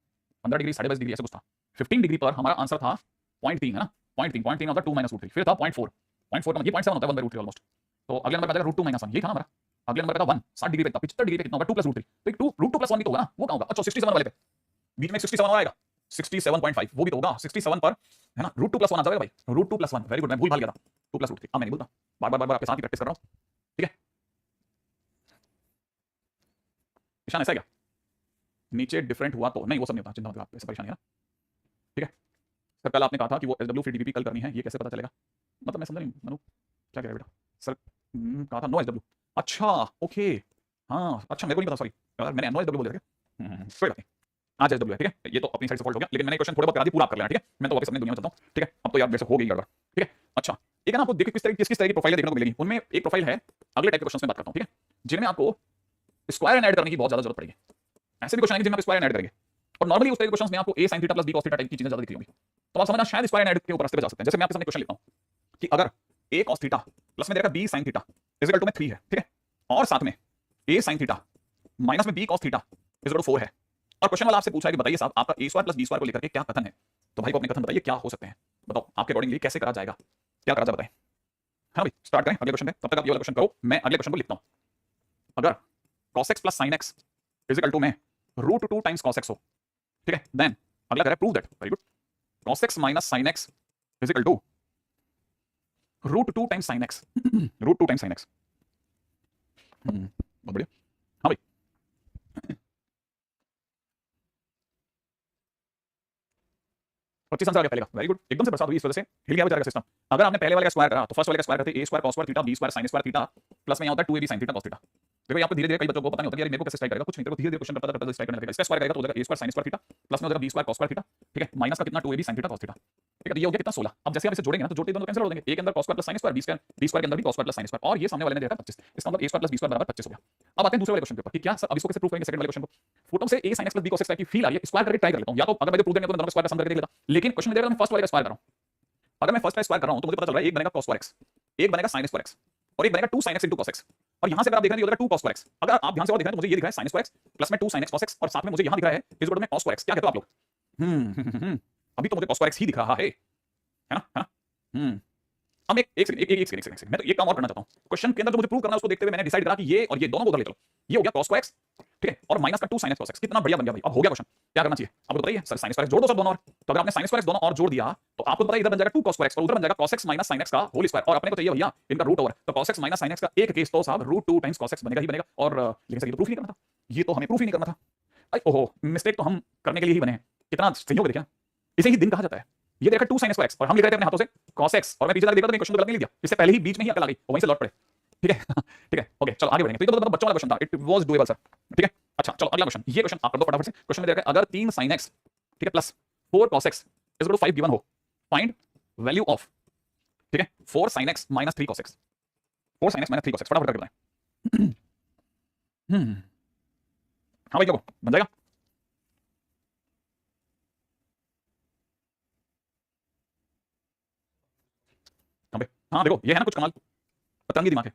15 डिग्री 22.5 डिग्री ऐसा कुछ था। 15 डिग्री पर हमारा आंसर था 0.3, है ना, 0.3 होता है 2 - √3, फिर था 0.4 का मतलब 0.7 होता है 1/√3 ऑलमोस्ट। तो अगले नंबर आ जाएगा √2 - 1, यही था हमारा। अगले नंबर का 1 60 डिग्री पे था, 75 डिग्री पे कितना होगा 2 + √3, तो 2 √2 + 1 भी तो होगा ना, वो कहां होगा। अच्छा 67 वाले पे बीच में 67 और आएगा, 67.5 वो भी तो होगा 67 पर, है ना। √2 + 1 आ जाएगा भाई, √2 + 1, वेरी गुड, मैं भूल भाल गया था 2 + √3, अब मैं नहीं भूलता, बार आपके साथ ही प्रैक्टिस कर रहा हूं। ठीक है, निशान ऐसा है क्या, नीचे डिफरेंट हुआ तो नहीं, वो सब नहीं होता, चिंता मत करो, ऐसा परेशानी है ना। ठीक है सर, कल आपने कहा था कि वो SW फिर DPP कल करनी है, ये कैसे पता चलेगा, मतलब मैं समझा नहीं मनु, क्या कह रहे बेटा सर। कहा था नो SW, अच्छा ओके, हाँ अच्छा मेरे को नहीं पता, सॉरी मैंने नो SW बोल दिया क्या, कोई बात नहीं, आज SW है। ठीक है, ये तो अपनी साइड से फॉल्ट हो गया, लेकिन मैंने क्वेश्चन थोड़े बहुत करा दी, पूरा आप कर लेना। ठीक है, मैं तो वापस अपनी दुनिया में चलता हूँ। ठीक है, अब तो यार मेरे से हो गई गड़बड़। ठीक है, अच्छा एक है ना, आपको देखिए किस तरह की प्रोफाइल देखने को मिलेगी, उनमें एक प्रोफाइल है, अगले टाइप के क्वेश्चन में बात करता हूँ। ठीक है, जिनमें आपको स्क्वायर एंड ऐड करने की बहुत ज्यादा जरूरत पड़ेगी। ऐसे भी क्वेश्चन आएंगे जिनमें आप स्क्वायर एंड ऐड करेंगे, और नॉर्मली उस तरह के क्वेश्चंस में आपको a sin theta plus b cos theta type की चीजें ज्यादा दिख रही होंगी, तो आप समझना शायद स्क्वायर एंड के ऊपर रास्ते पे जा सकते हैं। जैसे मैं आपके सामने क्वेश्चन लेता हूं कि अगर a cos थीटा प्लस में दे रखा b sin theta is equal to में 3 है, ठीक है, और साथ में a sin थीटा माइनस में b cos theta is equal to 4 है, और क्वेश्चन वाला आपसे पूछा है कि बताइए साहब आपका a square plus b square को लेकर के क्या कथन है, तो भाई को अपने कथन बताइए क्या हो सकते हैं, बताओ आपके अकॉर्डिंगली कैसे करा जाएगा, क्या करा जाए बताएं। हाँ भाई स्टार्ट करें अगले क्वेश्चन पे, तब तक आप ये वाला क्वेश्चन करो, मैं अगले क्वेश्चन को लिखता हूं। अगर cos x plus sin x is equal to में √2 टाइम्स cos x हो, ठीक है, देन अगला करें prove that, very good, cos x minus sin x is equal to √2 times sin x √2 times sin x। बहुत बढ़िया। हाँ भाई 25 आंसर आ गया पहले का, वेरी गुड, एकदम से बरसात हुई इस वजह से हिल गया बेचारा सिस्टम। अगर आपने पहले वाले का स्क्वायर करा तो फर्स्ट वाले का स्क्वायर करते a square cos square theta b square sin square theta plus में यहाँ होता है 2ab sin theta cos theta. देखो यहाँ पे धीरे धीरे कई बच्चों को पता नहीं होता कि यार मेरे को कैसे स्ट्राइक करेगा, कुछ नहीं, तेरे को धीरे धीरे क्वेश्चन करता करता स्ट्राइक करने लगेगा। इसका स्क्वायर करेगा तो हो जाएगा a square sin square theta plus में हो जाएगा b square cos square theta, ठीक है, माइनस का कितना 2ab sin theta cos theta, ठीक है, तो ये हो गया कितना 16। अब जैसे आप इसे जोड़ेंगे ना तो जोड़ते दोनों कैंसिल हो जाएंगे, a के अंदर cos square plus sin square, b square के अंदर भी cos square plus sin square, और ये सामने वाले ने दिया था 25, इसका मतलब a square plus b square बराबर 25 हो गया। अब आते हैं दूसरे वाले क्वेश्चन के ऊपर कि क्या सर अब इसको कैसे प्रूव करेंगे, सेकंड वाले क्वेश्चन को फोटो से a sin x plus b cos x की फील आ रही है, स्क्वायर करके ट्राई कर लेता हूं, या तो अगर मैं प्रूव देंगे तो मैं दोनों का स्क्वायर का सम करके देख लेता, लेकिन क्वेश्चन में दे रहा है मैं फर्स्ट वाले का स्क्वायर कर रहा हूं। अगर मैं फर्स्ट का स्क्वायर कर रहा हूं तो मुझे पता चल रहा है एक बनेगा cos स्क्वायर x, एक बनेगा sin स्क्वायर x, और एक बनेगा 2 sin x into cos x, और यहां से अगर आप देख रहे हैं ये हो जाएगा 2 cos स्क्वायर x। अगर आप ध्यान से और देख रहे हैं तो मुझे ये दिख रहा है sin स्क्वायर x प्लस में 2 sin x cos x, और साथ में मुझे यहां दिख रहा है इस वर्ड में cos स्क्वायर x। क्या कहते हो आप लोग? अभी तो मुझे cos स्क्वायर x ही दिख रहा है ना, है ना? अब एक सेकंड मैं तो एक काम और करना चाहता हूं, क्वेश्चन के अंदर जो मुझे प्रूव करना है उसको देखते हुए मैंने डिसाइड करा कि ये और ये दोनों को उधर ले चलो, ये हो गया cos स्क्वायर x, ठीक है, और माइनस का 2 sin x cos x, कितना बढ़िया बन गया भाई। अब हो गया क्वेश्चन, क्या करना चाहिए अब बताइए सर, sin स्क्वायर x जोड़ दो सर दोनों, और तो अगर आपने sin स्क्वायर x दोनों और जोड़ दिया तो आपको पता है इधर बन जाएगा 2 cos स्क्वायर x और उधर बन जाएगा cos x minus sin x का होल स्क्वायर, और अपने को चाहिए भैया इनका रूट ओवर, तो cos x minus sin x का एक केस तो साहब √2 टाइम्स cos x बनेगा ही बनेगा। और लेकिन सर ये तो प्रूफ नहीं करना था, ये तो हमें प्रूफ ही नहीं करना था, अरे ओहो मिस्टेक तो हम करने के लिए ही बने हैं, कितना संयोग देखिए, इसे ही दिन कहा जाता है। ये देखा 2 sin स्क्वायर x और हम लिख रहे थे अपने हाथों से cos x, और मैं पीछे जाकर देखा तो क्वेश्चन गलत नहीं लिख दिया, इससे पहले ही बीच में ही अकल आ गई और वहीं से लौट पड़े, ठीक है ठीक है ओके चलो आगे बढ़ेंगे। तो ये तो बच्चों वाला क्वेश्चन था, इट वाज डूएबल सर, ठीक है। अच्छा चलो अगला क्वेश्चन, ये क्वेश्चन आप कर दो फटाफट से। क्वेश्चन में दे रखा है अगर 3 sin x, ठीक है, plus 4 cos x is equal to 5 given हो, फाइंड वैल्यू ऑफ, ठीक है, 4 sin x minus 3 cos x, 4 sin x minus 3 cos x, फटाफट करके बताएं। हाँ भाई क्या बन जाएगा? हाँ देखो ये है ना कुछ कमाल, पतंगी दिमाग है,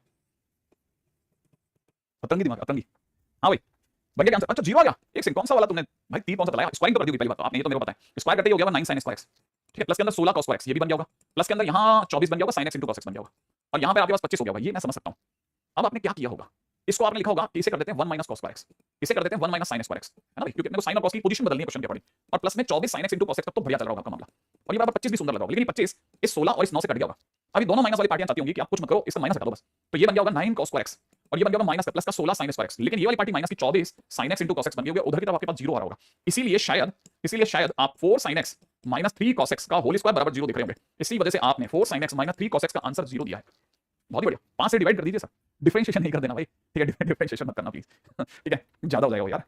पतंगी दिमाग, पतंगी। हाँ भाई बन गया आंसर। अच्छा जीरो आ गया, एक सेकंड कौन सा वाला तुमने भाई 3 कौन सा लगाया? स्क्वायरिंग तो कर दी होगी पहली बात तो आपने, ये तो मेरे को पता है, स्क्वायर करते ही हो गया 9 sin स्क्वायर x, ठीक है, प्लस के अंदर 16 cos स्क्वायर x ये भी बन गया होगा, प्लस के अंदर यहाँ 24 बन गया होगा sin x into cos x बन गया होगा, और यहाँ पे आपके पास 25 हो गया होगा, ये मैं समझ सकता हूँ। अब आपने क्या किया होगा, इसको आपने लिखा होगा कि इसे कर देते हैं 1 माइनस cos स्क्वायर x, इसे कर देते हैं 1 माइनस sin स्क्वायर x, है ना भाई, क्योंकि अपने को sin और cos की पोजीशन बदलनी है क्वेश्चन के अकॉर्डिंग, और प्लस में 24 sin x into cos x, तब तो बढ़िया चल रहा होगा आपका मामला, और ये बराबर 25 भी सुंदर लग रहा होगा, लेकिन 25 इस 16 और इस 9 से कट गया होगा। अभी दोनों माइनस वाली पार्टियां चाहती होंगी कि आप कुछ मत करो, इसका माइनस हटा दो बस, तो ये बन गया होगा 9 cos स्क्वायर x, और ये बन गया होगा माइनस का प्लस का 16 sin स्क्वायर x, लेकिन ये वाली पार्टी माइनस की 24 sin x into cos x बन गई होगी, उधर की तरफ आपके पास 0 आ रहा होगा, इसीलिए शायद आप 4 sin x minus 3 cos x का होल स्क्वायर बराबर 0 दिख रहे होंगे, इसी वजह से आपने 4 sin x minus 3 cos x का आंसर 0 दिया है। बहुत ही बढ़िया, 5 से डिवाइड कर दीजिए सर, डिफरेंशिएशन नहीं कर देना भाई, ठीक है, डिफरेंशिएशन मत करना प्लीज, ठीक है, ज्यादा हो जाएगा वो यार,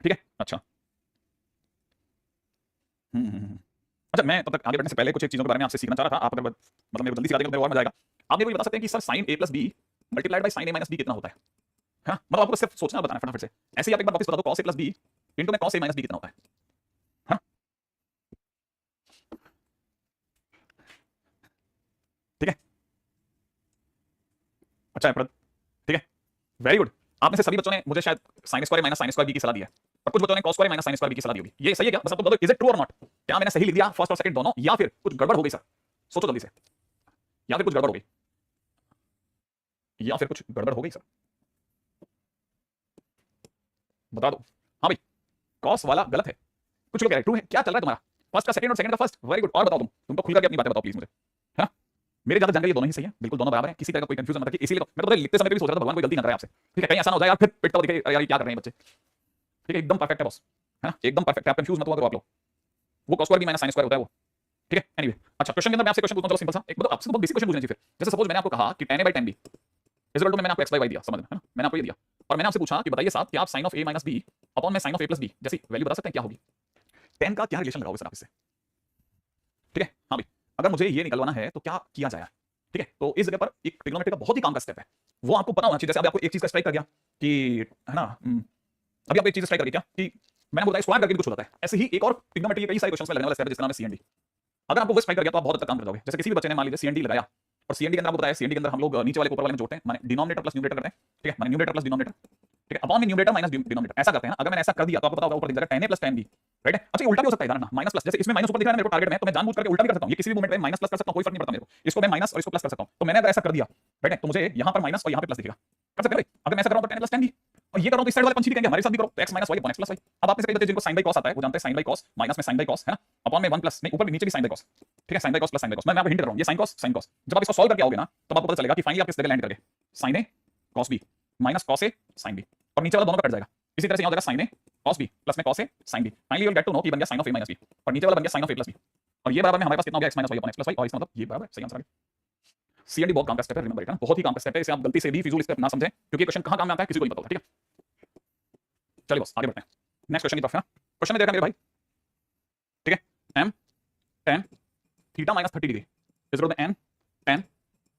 ठीक है। अच्छा अच्छा मैं तब तक आगे बढ़ने से पहले कुछ एक चीजों के बारे में आपसे सीखना चाह रहा था, आप अगर मतलब मेरे को जल्दी सिखा देंगे तो मेरे और मजा आएगा। आप मेरे को ये बता सकते हैं कि sir sin a plus b multiplied by sin a minus b कितना होता है? हाँ मतलब आपको सिर्फ सोचना बताना फटाफट से, ऐसे ही आप एक बार वापस बता दो cos a plus b into में cos a माइनस b कितना होता है? हाँ ठीक है, अच्छा है, ठीक है, वेरी गुड। आप में से सभी बच्चों ने मुझे शायद sin square minus sin square b की सलाह दी है, और कुछ बच्चों ने cos square minus sin square b की सलाह दी होगी, ये सही है क्या? बस आपको बता दो इज इट ट्रू और नॉट, क्या मैंने सही लिख दिया फर्स्ट और सेकंड दोनों, या फिर कुछ गड़बड़ हो गई सर? सोचो जल्दी से, या फिर कुछ गड़बड़ हो गई, या फिर कुछ गड़बड़ हो गई सर, बता दो। हाँ भाई cos वाला गलत है, कुछ लोग कह रहे हैं ट्रू है, क्या चल रहा है तुम्हारा? फर्स्ट का सेकंड और सेकंड का फर्स्ट, वेरी गुड। और बताओ तुम तो खुल करके अपनी बातें बताओ प्लीज मुझे, है ना? मेरे ज्यादा जानकारी ये दोनों ही सही है, बिल्कुल दोनों बराबर है, किसी तरह का कोई कंफ्यूजन मत रखिए, इसीलिए तो मैं तो लिखते समय भी सोच रहा था भगवान कोई गलती ना करे आपसे, ठीक है, कहीं ऐसा ना हो जाए यार फिर पिटता हुआ दिखे यार ये क्या कर रहे हैं बच्चे, ठीक है, एकदम परफेक्ट है बॉस, है ना, एकदम परफेक्ट है, आप कंफ्यूज मत हुआ करो आप लोग, वो cos स्क्वायर भी माइनस sin स्क्वायर होता है वो, ठीक है। एनीवे अच्छा क्वेश्चन के अंदर मैं आपसे क्वेश्चन पूछता हूं, सिंपल सा एक, मतलब आपसे बहुत बेसिक क्वेश्चन पूछना चाहिए। फिर जैसे सपोज मैंने आपको कहा कि tan a by tan b is equal to, मैंने आपको x by y दिया, समझ में है ना, मैंने आपको ये दिया, और मैंने आपसे पूछा कि बताइए साहब कि आप sin of a minus b upon में sin of a plus b जैसी वैल्यू बता सकते हैं क्या होगी? tan का क्या रिलेशन लगाओगे सर आप इससे? ठीक है हाँ भाई, अगर मुझे ये निकलवाना है तो क्या किया जाए, ठीक है, तो इस जगह पर एक ट्रिग्नोमेट्री का बहुत ही काम का स्टेप है, वो आपको पता होना चाहिए। जैसे अभी आपको एक चीज का स्ट्राइक कर गया कि, है ना, अभी आपको एक चीज स्ट्राइक कर गई क्या कि मैंने बताया स्क्वायर करके भी कुछ होता है। ऐसे ही एक और ट्रिग्नोमेट्री के कई सारे क्वेश्चंस में लगने वाला स्टेप है जिसका नाम है सीएनडी। अगर आपको वो स्ट्राइक कर गया तो आप बहुत हद तक काम कर जाओगे। जैसे किसी भी बच्चे ने मान लीजिए सीएनडी लगाया और सीएनडी के अंदर आपको बताया सीएनडी के अंदर हम लोग नीचे वाले को ऊपर वाले में जोड़ते हैं, माने डिनोमिनेटर प्लस न्यूमरेटर करते हैं, ठीक है, माने न्यूमरेटर प्लस डिनोमिनेटर, ठीक है, अपॉन में न्यूमरेटर माइनस डिनोमिनेटर ऐसा करते हैं। अगर मैंने ऐसा कर दिया तो आपको पता होगा ऊपर दिख जाएगा tan a + tan b, right है। अच्छा, उल्टा भी हो सकता है ना, माइनस प्लस, जैसे इसमें माइनस ऊपर दिख रहा है मेरे को टारगेट में, तो मैं जानबूझ करके उल्टा भी कर सकता हूं। ये किसी भी मोमेंट में माइनस प्लस कर सकता हूं, कोई फर्क नहीं पड़ता मेरे को। इसको मैं माइनस और इसको प्लस कर सकता हूं। तो मैंने अगर ऐसा कर दिया, राइट है, तो मुझे यहां पर माइनस और यहां पे प्लस दिखेगा। कर सकते हैं भाई। अगर मैं ऐसा कर रहा हूं तो tan a + tan b, और ये कर रहा हूं तो इस साइड वाले पंछी भी कहेंगे हमारे साथ भी करो, तो x - y / x + y। अब आप में से कई बच्चे जिनको sin बाय cos आता है वो जानते हैं sin बाय cos माइनस में sin बाय cos है ना, अपॉन में 1 प्लस, नहीं ऊपर भी नीचे भी sin बाय cos, ठीक है, sin by cos plus sin by cos। मैं आपको हिंट कर रहा हूं, ये sin cos। जब आप इसको सॉल्व करके आओगे ना तब आपको पता चलेगा कि फाइनली आप किस जगह लैंड करोगे, sin a cos b minus cos a sin b, और नीचे वाला दोनों का कट जाएगा। इसी तरह से यहां हो जाएगा sin a cos b plus में cos a sin b। Finally you will get to know कि बन गया sin of a - b, और नीचे वाला बन गया sin of a + b, और ये बराबर में हमारे पास कितना हो गया x - y / x + y, और इसका मतलब ये बराबर सही आंसर आ गया। सीएनडी बहुत काम का स्टेप है, रिमेंबर इट है, बहुत ही काम का स्टेप है। इसे आप गलती से भी फिजूल स्टेप ना समझें, क्योंकि क्वेश्चन कहां काम में आता है किसी को नहीं पता होता, ठीक है। चलिए बस आगे बढ़ते हैं नेक्स्ट क्वेश्चन की तरफ। है क्वेश्चन में देखा मेरे भाई, ठीक है, m tan theta - 30 degree is equal to n tan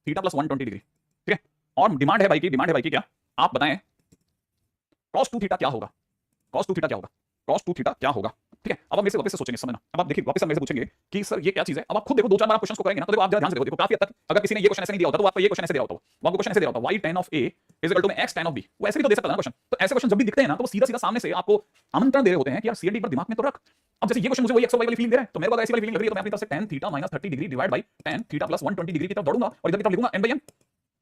theta + 120 degree, ठीक है। और डिमांड है भाई की क्या, आप बताएं cos 2 थीटा क्या होगा, cos 2 थीटा क्या होगा, cos 2 थीटा क्या होगा, ठीक है। अब आप मेरे से वापस से सोचेंगे, समझना, अब आप देखिए वापस से मेरे से पूछेंगे कि सर ये क्या चीज है। अब आप खुद देखो, 2-4 बार क्वेश्चन को करेंगे ना तो देखो आप जरा ध्यान से देखो काफी हद तक अगर किसी ने ये क्वेश्चन ऐसे नहीं दिया होता तो आपको ये क्वेश्चन ऐसे दिया होता, वो आपको क्वेश्चन ऐसे दिया होता, y tan of a is equal to में x tan of b, वो ऐसे भी तो दे सकता है ना क्वेश्चन। तो ऐसे क्वेश्चन जब भी दिखते हैं ना तो वो सीधा सीधा सामने से आपको आमंत्रण दे रहे होते हैं कि यार सीएनडी पर दिमाग में तो रख। अब जैसे ये क्वेश्चन मुझे वही x और y वाली फीलिंग दे रहा है, तो मेरे को ऐसी वाली फीलिंग लग रही है तो मैं अपनी तरफ से tan theta - 30 degree divide by tan theta + 120 degree की तरफ दौड़ूंगा और इधर की तरफ लिखूंगा n/n,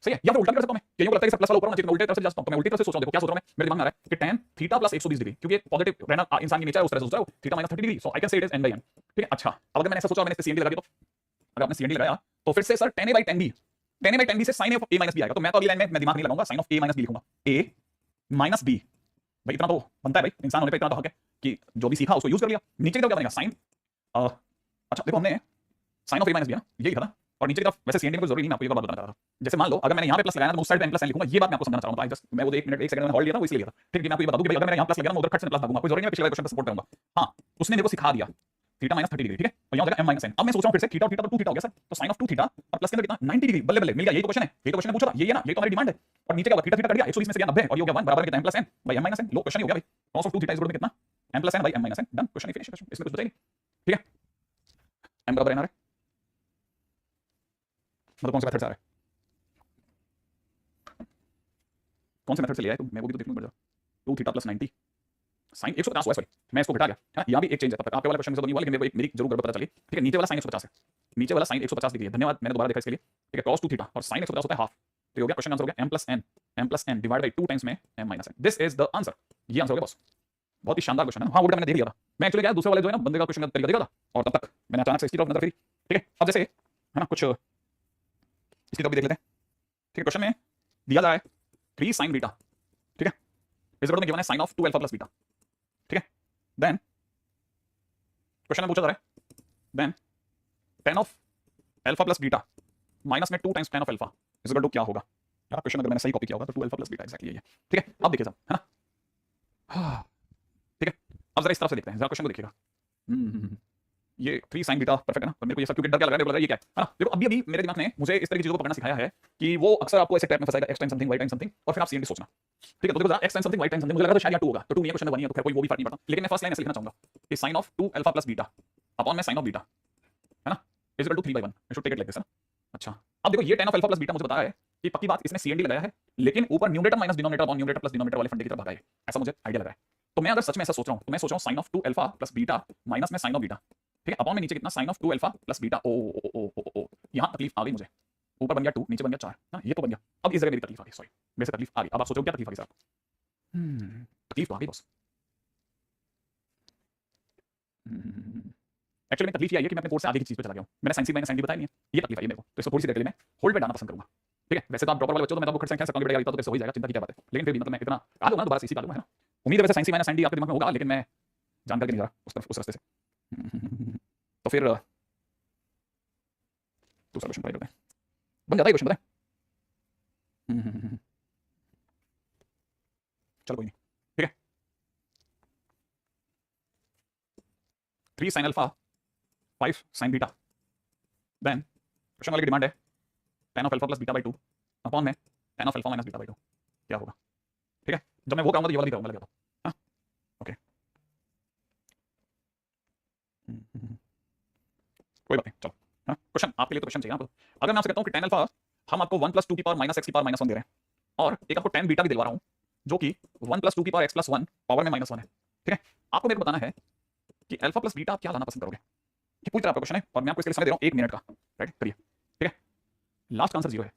सही है। या फिर उल्टा भी कर सकता हूं मैं, कईयों को लगता है कि प्लस वाला ऊपर होना चाहिए, मैं उल्टे तरफ से जा सकता हूं। तो मैं उल्टी तरफ से सोच रहा हूं, देखो क्या सोच रहा हूं मैं, मेरे दिमाग में आ रहा है कि tan थीटा + 120 डिग्री, क्योंकि पॉजिटिव रहना इंसान की नेचर है, उस तरह से सोच रहा हूं, theta - 30 degree, so I can say it is n/n, ठीक है। अच्छा, अब अगर मैंने ऐसा सोचा और मैंने इस पे सीएनडी लगा दिया, तो अगर आपने सीएनडी लगाया तो फिर से sir tan a / tan b, tan a / tan b से sin of a - b आएगा। तो मैं तो अगली लाइन में मैं दिमाग नहीं लगाऊंगा, sin of a - b लिखूंगा, a - b। भाई इतना तो बनता है भाई, इंसान होने पे इतना तो हक है कि जो भी सीखा उसको यूज कर लिया। नीचे की तरफ क्या बनेगा, sin, अच्छा देखो हमने sin of a - b ना ये लिखा था, और नीचे की तरफ वैसे सीएनडी में कोई जरूरी नहीं, मैं आपको एक बात बताना चाह रहा था। जैसे मान लो अगर मैंने यहाँ पे प्लस लगाया ना तो उस साइड पे n + n लिखूंगा, ये बात मैं आपको समझाना चाह रहा हूं। तो आई जस्ट मैं वो 1 मिनट 1 सेकंड में होल्ड लिया था, वो इसलिए लिया था, ठीक है। मैं आपको ये बता दूं कि भाई अगर मैंने यहाँ प्लस लगाया ना उधर खट से प्लस भागूंगा, कोई जरूरी नहीं है पिछले क्वेश्चन पे सपोर्ट करूंगा। हां, उसने मेरे को सिखा दिया थीटा - 30 डिग्री, ठीक है, और यहाँ हो जाएगा m - n। अब मैं सोच रहा हूं फिर से थीटा और थीटा तो 2 थीटा हो गया सर, तो sin of 2 थीटा और प्लस के अंदर कितना 90 डिग्री, बल्ले बल्ले मिल गया। यही तो क्वेश्चन है, यही तो क्वेश्चन ने पूछा था, ये है ना, ये तो हमारी डिमांड है। और नीचे क्या हुआ, थीटा थीटा कट गया, 120 में से गया 90, और ये हो गया 1 बराबर कितना m + n / m - n। लो क्वेश्चन ही हो गया भाई, cos of 2 theta is equal to कितना m + n / m - n, done, question ही फिनिश, इसमें कुछ बचा ही नहीं, ठीक है। m बराबर n आ रहा है, मतलब कौन से मेथड से आ रहा है, कौन से मेथड से लिया है, तो मैं वो भी तो देखने पड़ जाए। 2 थीटा + 90 sin 150 हुआ, सॉरी मैं इसको घटा गया, हां यहाँ भी एक चेंज है। तब तक आपके वाले क्वेश्चन से तो नहीं हुआ, लेकिन मेरे को एक मेरी जरूर गड़बड़ पता चली, ठीक है। नीचे वाला sin 150 है, नीचे वाला sin 150 लिख लिया, धन्यवाद, मैंने दोबारा देखा इसके लिए, ठीक है। cos 2 थीटा और sin 150 होता है हाफ, तो ये हो गया क्वेश्चन आंसर हो गया m + n divide by 2 times में m - n। This is the answer, ये आंसर हो गया बॉस। बहुत ही शानदार क्वेश्चन है। हां, वो मैंने देख लिया था, मैं एक्चुअली क्या दूसरे वाले जो है ना बंदे का क्वेश्चन का तरीका देखा था, और तब तक मैंने अचानक से इसकी तरफ नजर फेरी, ठीक है। अब जैसे है ना कुछ इसकी तरफ भी देख लेते हैं, ठीक है। क्वेश्चन में दिया जा रहा है 3 sin बीटा, ठीक है, इस वर्ड में गिवन है sin of 2 अल्फा + बीटा, ठीक है। देन क्वेश्चन में पूछा जा रहा है देन tan of अल्फा + बीटा माइनस में 2 times tan of alpha is equal to क्या होगा। यार क्वेश्चन अगर मैंने सही कॉपी किया होगा तो 2 अल्फा + बीटा एक्जेक्टली यही है, ठीक है। अब देखिए साहब, है ना, ठीक है। अब जरा इस तरफ से देखते हैं, जरा क्वेश्चन को देखिएगा। ये 3 sin बीटा परफेक्ट है ना, पर मेरे को ये सब क्यों डर क्या लग रहा है, लग रहा है ये क्या है ना। देखो अभी अभी मेरे दिमाग ने मुझे इस तरह की चीजों को पकड़ना सिखाया है कि वो अक्सर आपको ऐसे ट्रैप में फंसाएगा, x time something y time something, और फिर आप सीएनडी सोचना, ठीक है। तो देखो जरा x time something y time something, मुझे लगा तो शायद 2 होगा, तो 2 नहीं है, क्वेश्चन में 1 है, तो फिर कोई वो भी फर्क नहीं पड़ता। लेकिन मैं फर्स्ट लाइन ऐसे लिखना चाहूंगा कि sin of 2 alpha + beta upon में sin of बीटा, है ना, is equal to 3/1। I should take it like this, है ना। अच्छा, अब देखो ये tan of अल्फा + बीटा मुझे बताया है कि पक्की बात इसने सीएनडी लगाया है, लेकिन ऊपर numerator minus denominator upon numerator plus denominator वाले फंडे की तरफ भागा है, ऐसा मुझे आइडिया लग रहा है। तो मैं अगर सच में ऐसा सोच रहा हूं तो मैं सोच रहा हूं sin of 2 अल्फा + बीटा माइनस में sin of बीटा, ठीक है, अपॉन में नीचे कितना sin of 2 अल्फा + बीटा। ओ ओ ओ ओ ओ, यहां तकलीफ आ गई मुझे, ऊपर बन गया 2 नीचे बन गया 4, हां ये तो बन गया। अब इस जगह मेरी तकलीफ आ गई, सॉरी मेरे से तकलीफ आ गई। अब आप सोचो क्या तकलीफ आ गई साहब, तकलीफ तो आ गई बॉस। एक्चुअली में तकलीफ ये आई है कि मैं अपने कोर्स से आगे की चीज पे चला गया हूं, मैंने साइंस मैंने बताया नहीं है, ये तकलीफ आई है मेरे को। तो इसको थोड़ी सी देर के लिए मैं होल्ड पे डालना पसंद करूंगा, ठीक है। वैसे तो आप ड्रॉपर वाले बच्चों तो मैं तो खट संख्या से कम बेटा तो कैसे हो जाएगा, चिंता की क्या बात है। लेकिन फिर भी मतलब मैं इतना आ लूंगा दोबारा सीसी पा लूंगा, है ना। उम्मीद है वैसे साइंस माइनस डी आपके दिमाग में होगा, लेकिन मैं जान करके नहीं जा रहा उस तरफ उस रास्ते से। तो फिर दूसरा क्वेश्चन ट्राई करते हैं, बन जाता है क्वेश्चन, बताएं। चलो कोई नहीं, ठीक है। 3 sin alpha 5 sin beta, then question वाले की डिमांड है tan of alpha + beta by 2 upon में tan of alpha - beta by 2 क्या होगा, ठीक है। जब मैं वो कराऊंगा तो ये वाला भी कराऊंगा, लग गया तो, हां ओके। कोई बात नहीं, चलो है ना। क्वेश्चन आपके लिए तो क्वेश्चन चाहिए आपको। अगर मैं आपसे कहता हूँ कि tan अल्फा हम आपको 1 + 2 की पावर -x की पावर -1 दे रहे हैं और एक आपको tan बीटा भी दिलवा रहा हूँ जो कि 1 + 2 की पावर x + 1 पावर में -1 है, ठीक है। आपको मेरे को बताना है कि अल्फा प्लस बीटा आप क्या लाना पसंद करोगे। ये पूरी तरह आपका क्वेश्चन है और मैं आपको इसके लिए समय दे रहा हूँ 1 मिनट का, राइट, करिए, ठीक है। लास्ट आंसर 0 है।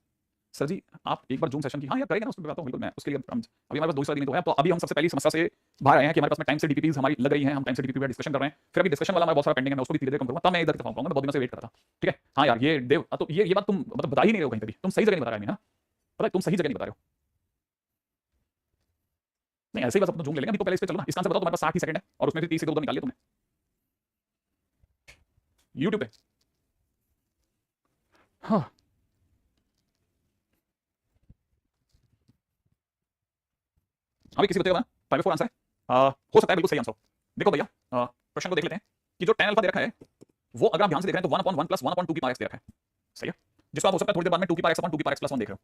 सर जी आप एक बार जूम सेशन की, हाँ यार करेंगे ना, उस पर बताता हूँ बिल्कुल मैं उसके लिए अभी हमारे पास 2 दिन तो है, तो अभी हम सबसे पहली समस्या से बाहर आए हैं कि हमारे पास में टाइम से डीपीपीज हमारी लग रही है, हम टाइम से डीपीपी पर डिस्कशन कर रहे हैं, फिर अभी डिस्कशन वाला हमारा बहुत सारा पेंडिंग है, मैं उसको भी धीरे धीरे कम करूंगा, तब मैं इधर की तरफ आऊंगा, मैं बहुत दिनों से वेट कर रहा था, ठीक है। हाँ यार ये देव, तो ये बात तुम मतलब बता ही नहीं रहे हो कहीं पे भी, तुम सही जगह नहीं बता रहे हो, पता है तुम सही जगह नहीं बता रहे हो। नहीं ऐसे ही बस अपना जूम ले लेंगे, अभी तो पहले इस पे चलो ना, इसका आंसर बताओ, तुम्हारे पास 60 ही सेकंड है और उसमें से 30 से 2 निकाल लिया तुमने यूट्यूब पे। हाँ अभी किसी बच्चे का 5/4 आंसर है, हो सकता है बिल्कुल सही आंसर हो। देखो भैया क्वेश्चन को देख लेते हैं कि जो tan अल्फा दे रखा है वो अगर आप ध्यान से देख रहे हैं तो 1/1 + 1/2 की पावर x दे रखा है, सही है, जिसको आप हो सकता है थोड़ी देर बाद में 2 की पावर x 2 की पावर x + 1 देख रहे हो।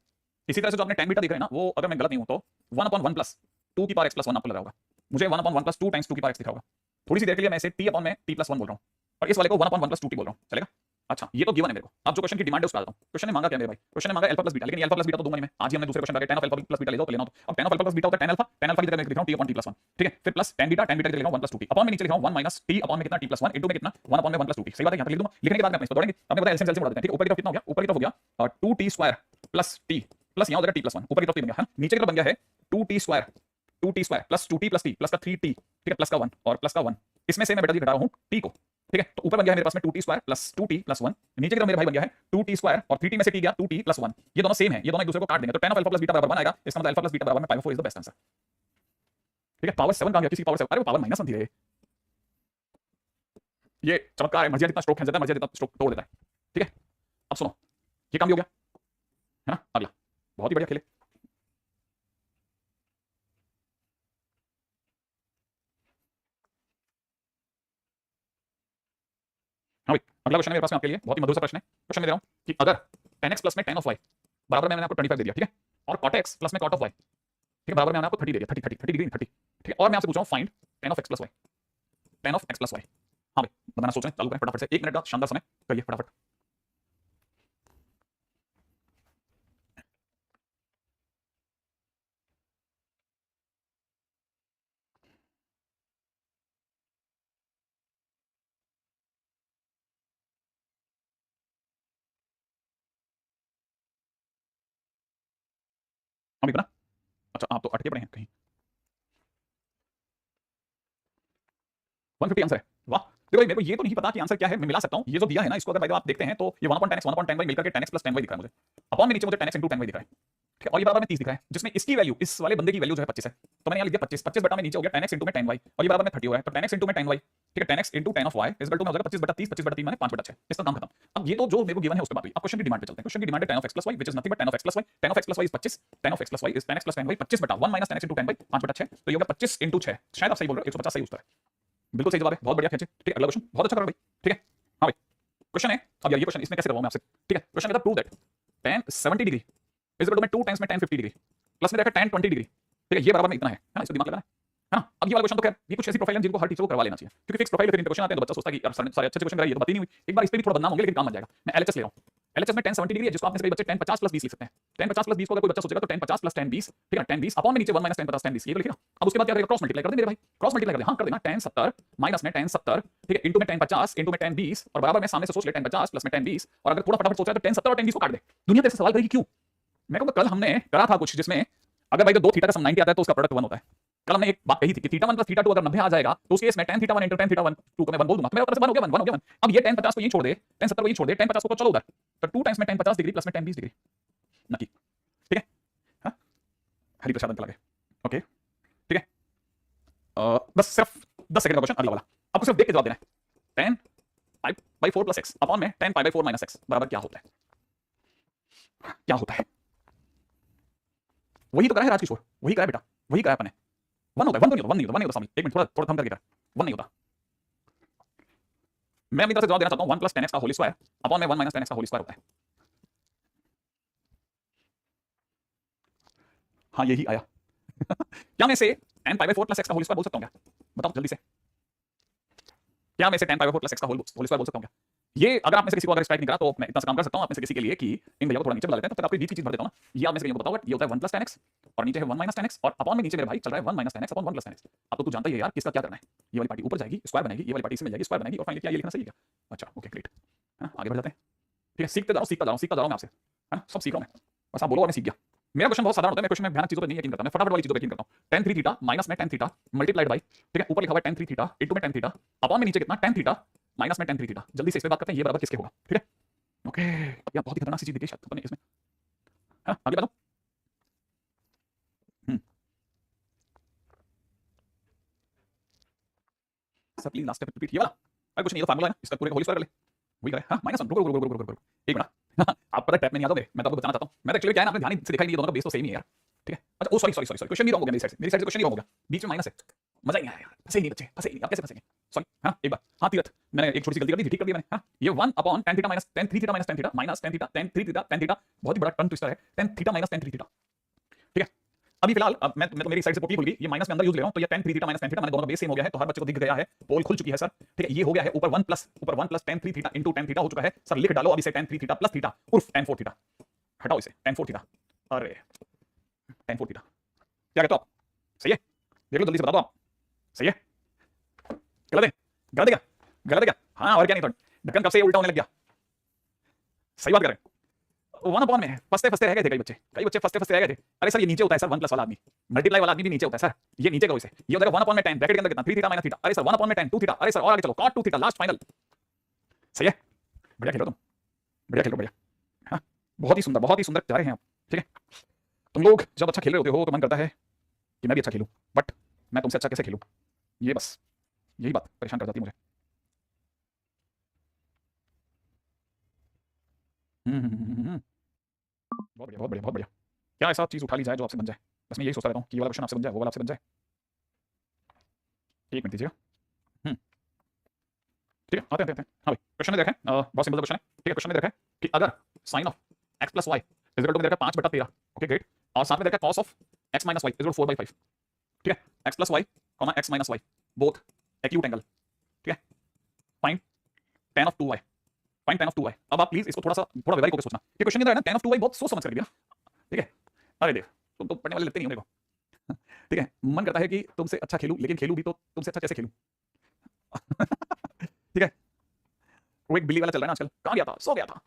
इसी तरह से जो आपने tan बीटा देख रहे हैं ना, वो अगर मैं गलत नहीं हूं तो 1/1 + 2 की पावर x + 1 आपको लग रहा होगा, मुझे 1/1 + 2 टाइम्स 2 की पावर x दिखा होगा। थोड़ी सी देर के लिए मैं इसे t में t + 1 बोल रहा हूं और इस वाले को 1/1 + 2t बोल रहा हूं, चलेगा। अच्छा ये तो गिवन है मेरे को, अब जो क्वेश्चन की डिमांड है उसका आता हूं। क्वेश्चन ने मांगा क्या मेरे भाई, क्वेश्चन ने मांगा अल्फा प्लस बीटा, लेकिन ये अल्फा प्लस बीटा तो दूंगा नहीं मैं, आज ही हमने दूसरे क्वेश्चन का tan of alpha plus beta ले लो तो लेना, तो अब tan of alpha plus beta होता है tan अल्फा की जगह मैं लिख रहा हूं t/t + 1, ठीक है, फिर प्लस tan बीटा की जगह लिख रहा हूं 1 + 2t, अपॉन में नीचे लिख रहा हूं 1 - t अपॉन में कितना t + 1 इनटू में कितना 1/1 + 2t, सही बात है, यहां तक लिख दूंगा, लिखने के बाद मैं अपने इस पर दौड़ेंगे, आपने बताया एलसीएम उड़ा देते हैं, ठीक है। ऊपर की तरफ कितना हो गया, ऊपर की तरफ हो गया 2t² + t प्लस यहां हो जाएगा t + 1, ऊपर की तरफ 3 बन गया है, नीचे की तरफ बन गया है 2t² + 2t + t प्लस का 3t, ठीक है, प्लस का 1 और प्लस का 1, इसमें से मैं बेटा जी घटा रहा हूं t को, ठीक है। तो ऊपर बन गया है मेरे पास में 2t² + 2t + 1, नीचे की तरफ मेरे भाई बन गया है 2t² और 3t में से t गया 2t + 1, ये दोनों सेम है, ये दोनों एक दूसरे को काट देंगे, तो tan of alpha plus beta बराबर 1 आएगा, इसका मतलब अल्फा प्लस बीटा बराबर में π/4 इज द बेस्ट आंसर, ठीक है। पावर 7 कहां गया, किसी पावर 7, अरे वो पावर -1 थी रे, ये चमत्कार है, मर्जिया जितना स्ट्रोक खेल जाता है, मर्जिया जितना स्ट्रोक तोड़ देता है, ठीक है। अब सुनो ये काम भी हो गया है ना, अगला बहुत ही बढ़िया खेले। हाँ भाई अगला क्वेश्चन है मेरे पास में आपके लिए, बहुत ही मधुर सा प्रश्न है। क्वेश्चन में दे रहा हूं कि अगर tan x प्लस में tan ऑफ y बराबर में मैंने आपको 25 दे दिया, ठीक है, और cot x प्लस में cot ऑफ y, ठीक है, बराबर में मैंने आपको 30 दे दिया, 30 डिग्री 30, ठीक है, और मैं आपसे पूछ रहा हूं find tan of x plus y, tan of x plus y। हाँ भाई बताना, सोचना चालू करें फटाफट से, 1 मिनट का शानदार समय, करिए फटाफट। हाँ भाई बना, अच्छा आप तो अटके पड़े हैं कहीं। 150 आंसर है, वाह। देखो भाई मेरे को ये तो नहीं पता कि आंसर क्या है, मैं मिला सकता हूं, ये जो दिया है ना इसको अगर भाई आप देखते हैं तो ये 1/tan x 1/tan y मिलकर के tan x + tan y दिख रहा है मुझे, अपॉन में नीचे मुझे tan x * tan y दिख रहा है, ठीक है, और ये बराबर में 30 दिख रहा है, जिसमें इसकी वैल्यू, इस वाले बंदे की वैल्यू जो है 25 है, तो मैंने यहां लिख दिया 25, 25 बटा में नीचे हो गया tan x * tan y और ये बराबर में 30 हो रहा है, तो tan x * tan y, ठीक है, tan x * tan of y is equal to में हो जाएगा 25/30, 25/3 माने 5/6, इसका काम खत्म। अब ये तो जो मेरे को गिवन है उसके बाद हुई, अब क्वेश्चन की डिमांड पे चलते हैं। क्वेश्चन की डिमांड है tan of x + y which is nothing but tan of x + y, tan of x + y is 25, tan of x + y is tan x + tan y 25/1 - tan x * tan y 5/6, तो ये होगा 25 * 6, शायद आप सही बोल रहे हो, 150 सही उत्तर है, बिल्कुल सही जवाब है, बहुत बढ़िया खींचे, ठीक है। अगला क्वेश्चन बहुत अच्छा कर रहे हो भाई, ठीक है। हाँ भाई क्वेश्चन है, अब यार ये क्वेश्चन इसमें कैसे करवाऊं मैं आपसे, ठीक है। क्वेश्चन कहता है prove that tan 70 degree is equal to में 2 टाइम्स में tan 50 डिग्री प्लस में देखा tan 20 डिग्री, ठीक है, ये बराबर में इतना है ना, इसको दिमाग लगाना है ना। अब ये वाला क्वेश्चन तो खैर ये कुछ ऐसी प्रोफाइल है जिनको हर टीचर को करवा लेना चाहिए, क्योंकि फिक्स प्रोफाइल फिर इनके क्वेश्चन आते हैं तो बच्चा सोचता है कि यार सारे अच्छे क्वेश्चन कराइए, ये तो बात ही नहीं हुई, एक बार इस पे भी थोड़ा बदनाम होंगे लेकिन काम बन जाएगा। मैं एलएचएस ले रहा हूं, एलएचएस में tan 70 डिग्री है, जिसको आपने से कई बच्चे tan 50 + 20 लिख सकते हैं, tan 50 + 20 को अगर कोई बच्चा सोचेगा तो tan 50 + tan 20, ठीक है, tan 20 अपॉन में नीचे 1 - tan 50 tan 20, ये तो लिखेगा। अब उसके बाद क्या करेगा, क्रॉस मल्टीप्लाई कर दे मेरे भाई, क्रॉस मल्टीप्लाई कर दे, हां कर देना, tan 70 माइनस में tan 70, ठीक है, इनटू में tan 50 इनटू में tan 20 और बराबर में सामने से सोच ले tan 50 प्लस में tan 20, और अगर थोड़ा फटाफट सोचा तो tan 70 और tan 20 को काट दे। दुनिया तेरे से सवाल करेगी क्यों, मैं कहूंगा कल हमने करा था कुछ जिसमें अगर भाई तो 2 थीटा का सम 90 आता है तो उसका प्रोडक्ट 1 होता है। कल हमने एक बात कही थी कि थीटा 1 + थीटा 2 अगर 90 आ जाएगा तो उस केस में tan थीटा 1 * tan थीटा 1 2 को मैं 1 बोल दूंगा, तो मेरा उत्तर 1 हो गया, 1 हो गया 1। अब ये tan 50 को यहीं छोड़ दे, tan 70 को यहीं छोड़ दे, tan 50 को चलो उधर, तो 2 टाइम्स में tan 50 डिग्री प्लस में tan 20 डिग्री नक्की, ठीक है। हाँ हरि प्रसाद अंकल आ गए, ओके ठीक है। बस सिर्फ 10 सेकंड का क्वेश्चन, अगला वाला आपको सिर्फ देख के जवाब देना है। tan π/4 + x अपॉन में tan π/4 - x बराबर क्या होता है, क्या होता है, वही तो करा है राजकिशोर, वही करा है बेटा, वही करा है अपन ने। 1 होता है, 1 तो नहीं होता, 1 नहीं होता, 1 नहीं होता, सामने एक मिनट, थोड़ा थोड़ा थम करके कर, 1 नहीं होता। मैं अपनी तरफ से जवाब देना चाहता हूं 1 + tan x का होल स्क्वायर अपॉन में 1 - tan x का होल स्क्वायर होता है। हाँ यही आया क्या मैं इसे tan π/4 + x का होल स्क्वायर बोल सकता हूं क्या, बताओ जल्दी से, क्या मैं इसे 10 पाई 4 प्लस एक्स का होल स्क्वायर बोल सकता हूँ क्या? ये अगर आप में से किसी को अगर स्ट्राइक नहीं करा तो मैं इतना सा काम कर सकता हूँ आप में से किसी के लिए कि इन भैया को थोड़ा नीचे बुला लेते हैं, तब तक आपको बीच की चीज भर देता हूँ ना। ये आप में से बताओ, ये होता है 1 + tan x और नीचे है 1 - tan x और अपॉन में नीचे मेरे भाई चल रहा है 1 - tan x upon 1 + tan x। अब तो तू जानता ही है यार किसका क्या करना है। ये वाली पार्टी ऊपर जाएगी स्क्वायर बनेगी, ये वाली पार्टी इसमें मिल जाएगी स्क्वायर बनेगी और फाइनली क्या ये लिखना सही है क्या? अच्छा ओके ग्रेट। आगे बढ़ जाते हैं। ठीक है, सीखता जा रहा हूँ मैं आपसे, है ना, सब सीख रहा हूँ मैं, बस आप बोलो और मैं सीख गया। मेरा क्वेश्चन बहुत साधारण होता है, मैं क्वेश्चन में भयानक चीजों पर नहीं यकीन करता, मैं फटाफट वाली चीजों पर यकीन करता हूँ। tan 3 थीटा माइनस में tan थीटा मल्टीप्लाइड बाई, ठीक है, ऊपर लिखा हुआ है tan 3 थीटा इनटू में tan थीटा अपॉन में नीचे कितना tan थीटा माइनस में tan 3 थीटा। जल्दी से इस पे बात करते हैं, ये बराबर किसके होगा? ठीक है ओके, यार बहुत ही खतरनाक सी चीज दिखी शायद पता नहीं इसमें, हाँ आगे बढ़ो। Sir please last step repeat, ये वाला। अरे कुछ नहीं, ये तो फार्मूला है ना, इसका पूरे का होल स्क्वायर कर ले, वही करे। हाँ -1 रुको रुको रुको रुको रुको एक मिनट आप पता टैप में नहीं आता मैं तो आपको बताना चाहता हूँ। मैं तो एक्चुअली क्या है ना, आपने ध्यान से देखा नहीं, दोनों का बेस तो सेम ही है यार। ठीक है, अच्छा ओ सॉरी सॉरी सॉरी क्वेश्चन नहीं रॉन्ग हो गया मेरी साइड से क्वेश्चन नहीं रॉन्ग हो गया, बीच में माइनस है, मजा ही नहीं आया यार, फंसे नहीं बच्चे, फंसे नहीं, आप कैसे फंसेंगे? सॉरी हाँ एक बार, हाँ तीरथ मैंने एक छोटी सी गलती कर दी थी, ठीक कर दिया मैंने। हाँ ये 1 upon tan theta minus tan 3 theta minus tan theta minus tan theta tan 3 theta tan theta, बहुत ही बड़ा टर्म ट्विस्टर है, tan theta minus tan 3 theta. ठीक है अभी फिलहाल अब मैं तो मेरी साइड से पोटली खुल गई, ये माइनस में अंदर यूज ले रहा हूं, तो ये tan 3 theta minus tan theta मैंने दोनों का बेस सेम हो गया है, तो हर बच्चे को दिख गया है, पोल खुल चुकी है सर। ठीक है ये हो गया है ऊपर 1 plus tan 3 theta into tan theta हो चुका है सर, लिख डालो अभी से tan 3 थीटा प्लस थीटा उर्फ tan 4 थीटा, हटाओ इसे tan 4 थीटा, अरे tan 4 थीटा क्या कहते हो आप? सही है, देख लो जल्दी से बता दो आप, सही है गलत है? गलत है क्या? गलत है क्या? हाँ और क्या, नहीं तो ढक्कन कब से उल्टा होने लग गया, सही बात कर रहे हैं। 1 अपॉन में फंसते फंसते रह गए थे कई बच्चे फंसते फंसते रह गए थे। अरे सर ये नीचे होता है सर, 1 प्लस वाला आदमी, मल्टीप्लाई वाला आदमी भी नीचे होता है सर, ये नीचे का वैसे ये हो जाएगा 1 अपॉन में tan ब्रैकेट के अंदर कितना 3 थीटा माइनस थीटा, अरे सर 1 अपॉन में tan 2 थीटा, अरे सर और आगे चलो cot 2 थीटा लास्ट फाइनल। सही है, बढ़िया खेलो तुम, बढ़िया खेलो बढ़िया, हाँ बहुत ही सुंदर जा रहे हैं आप। ठीक है तुम लोग जब अच्छा खेल रहे होते हो तो मन करता है कि मैं भी अच्छा खेलूं, बट मैं तुमसे अच्छा कैसे खेलूं, ये बस यही बात परेशान कर जाती है मुझे। बहुत बढ़िया बहुत बढ़िया बहुत बढ़िया। क्या ऐसा चीज उठा ली जाए जो आपसे बन जाए, बस मैं यही सोचता रहता हूँ कि ये वाला क्वेश्चन आपसे बन जाए, वो वाला आपसे बन जाए। एक मिनट दीजिएगा। ठीक है आते हैं हाँ भाई, क्वेश्चन में देखा है बहुत सिंपल क्वेश्चन है। ठीक है क्वेश्चन में देखा है कि अगर sine of x plus Y is equal to में देखा 5/13, ओके ग्रेट, और साथ में देखा cos of x minus Y is equal 4/5। ठीक है x plus Y comma x minus Y both acute angle. ठीक है find tan of 2y, find tan of 2y। अब आप प्लीज इसको थोड़ा व्यवहारिक होकर सोचना, ये क्वेश्चन के अंदर है ना tan ऑफ 2y बहुत सोच समझ कर दिया। ठीक है अरे देख तुम तो पढ़ने वाले लगते नहीं हो मेरे को। ठीक है मन करता है कि तुमसे अच्छा खेलूं, लेकिन खेलूं भी तो तुमसे अच्छा कैसे खेलूं। ठीक है वो एक बिल्ली वाला चल रहा है ना आजकल, कहां गया था, सो गया था।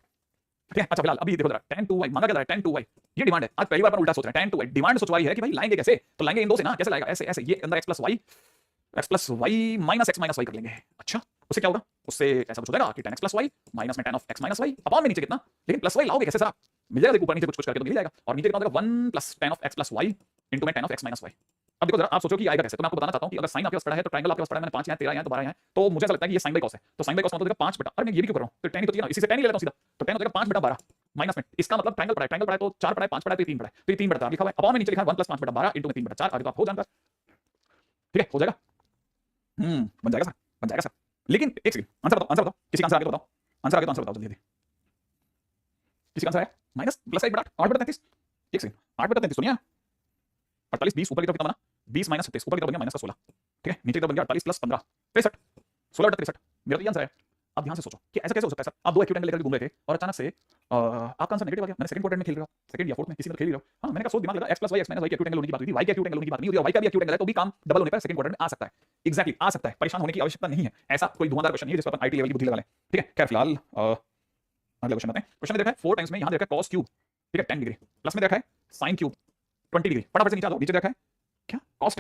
ठीक है अच्छा फिलहाल अभी देखो जरा tan 2y मांगा क्या था, tan 2y ये डिमांड है, आज पहली बार अपन उल्टा सोच रहे हैं। tan 2y डिमांड सोचवाई है कि भाई लाएंगे कैसे, तो लाएंगे इन दो से ना, कैसे लाएगा, ऐसे ऐसे ये अंदर x plus Y minus x minus Y कर लेंगे। अच्छा उससे क्या होगा, उससे ऐसा कुछ हो जाएगा कि tan x plus Y minus में tan of x minus Y upon में नीचे कितना, लेकिन प्लस वाई लाओगे कैसे सर आप, मिल जाएगा ऊपर नीचे कुछ करके तो मिल जाएगा, और नीचे कितना होगा 1 plus tan of x plus y into में tan of x minus y. अब देखो जरा आप सोचो कि आएगा कैसे, तो मैं आपको बताना चाहता हूं कि अगर साइन आपके पास पड़ा है तो ट्रायंगल आपके पास पड़ा है, मैंने 5 यहाँ 13 यहाँ तो 12 यहाँ, तो मुझे ऐसा लगता है कि ये साइन बाई कॉस है, तो साइन बाई कॉस मतलब देखो 5 बटा, अरे मैं ये भी क्यों कर रहा हूं, तो tan ही तो चाहिए ना, इसी से tan ही ले लेता हूं सीधा, तो tan हो जाएगा 5/12 माइनस में, इसका मतलब ट्रायंगल पड़ा है तो 4 पड़ा है 5 पड़ा है तो 3 पड़ा है, तो ये 3/4 लिखा हुआ है, अपॉन में नीचे लिखा है 1 प्लस 5/12 इनटू में 3/4, आगे तो आप हो जाएगा। ठीक है हो जाएगा, बन जाएगा सर, लेकिन एक सेकंड आंसर बताओ किसी का आंसर आगे बताओ, आंसर बताओ जल्दी जल्दी, किसी का आंसर है माइनस प्लस 8/33, एक सेकंड 8/33 सुनिए, 48 20 ऊपर की तरफ कितना बना 20 माइनस 27 ऊपर की तरफ बन गया माइनस का 16। ठीक है नीचे की तरफ बन गया 48 प्लस 15 63, 16/63 मेरा तो ये आंसर है। अब ध्यान से सोचो कि ऐसा कैसे हो सकता है सर, आप दो एक्यूट एंगल लेकर घूम रहे थे और अचानक से आपका आंसर नेगेटिव आ गया, मैंने सेकंड क्वाड्रेंट में खेल रहा हूं, सेकंड या फोर्थ में किसी में खेल रहा हूं, हां मैंने कहा सोच दिमाग लगा x plus y x minus y के एक्यूट एंगल होने की बात हुई थी, y के एक्यूट एंगल होने की बात नहीं हुई, और y का भी एक्यूट एंगल है तो भी काम डबल होने पर सेकंड क्वाड्रेंट में आ सकता है, एग्जैक्टली आ सकता है, परेशान होने की आवश्यकता नहीं है, ऐसा कोई धुआंधार क्वेश्चन नहीं है जिस पर अपन आईटी लेवल की बुद्धि लगा लें। ठीक है खैर फिलहाल अगले क्वेश्चन आते हैं, क्वेश्चन में देखा है 4 टाइम्स में यहां देखा है cos क्यूब, ठीक है 10 डिग्री, प्लस में देखा है sin क्यूब 20 डिग्री, फटाफट से नीचे आ जाओ, नीचे देखा है क्या cos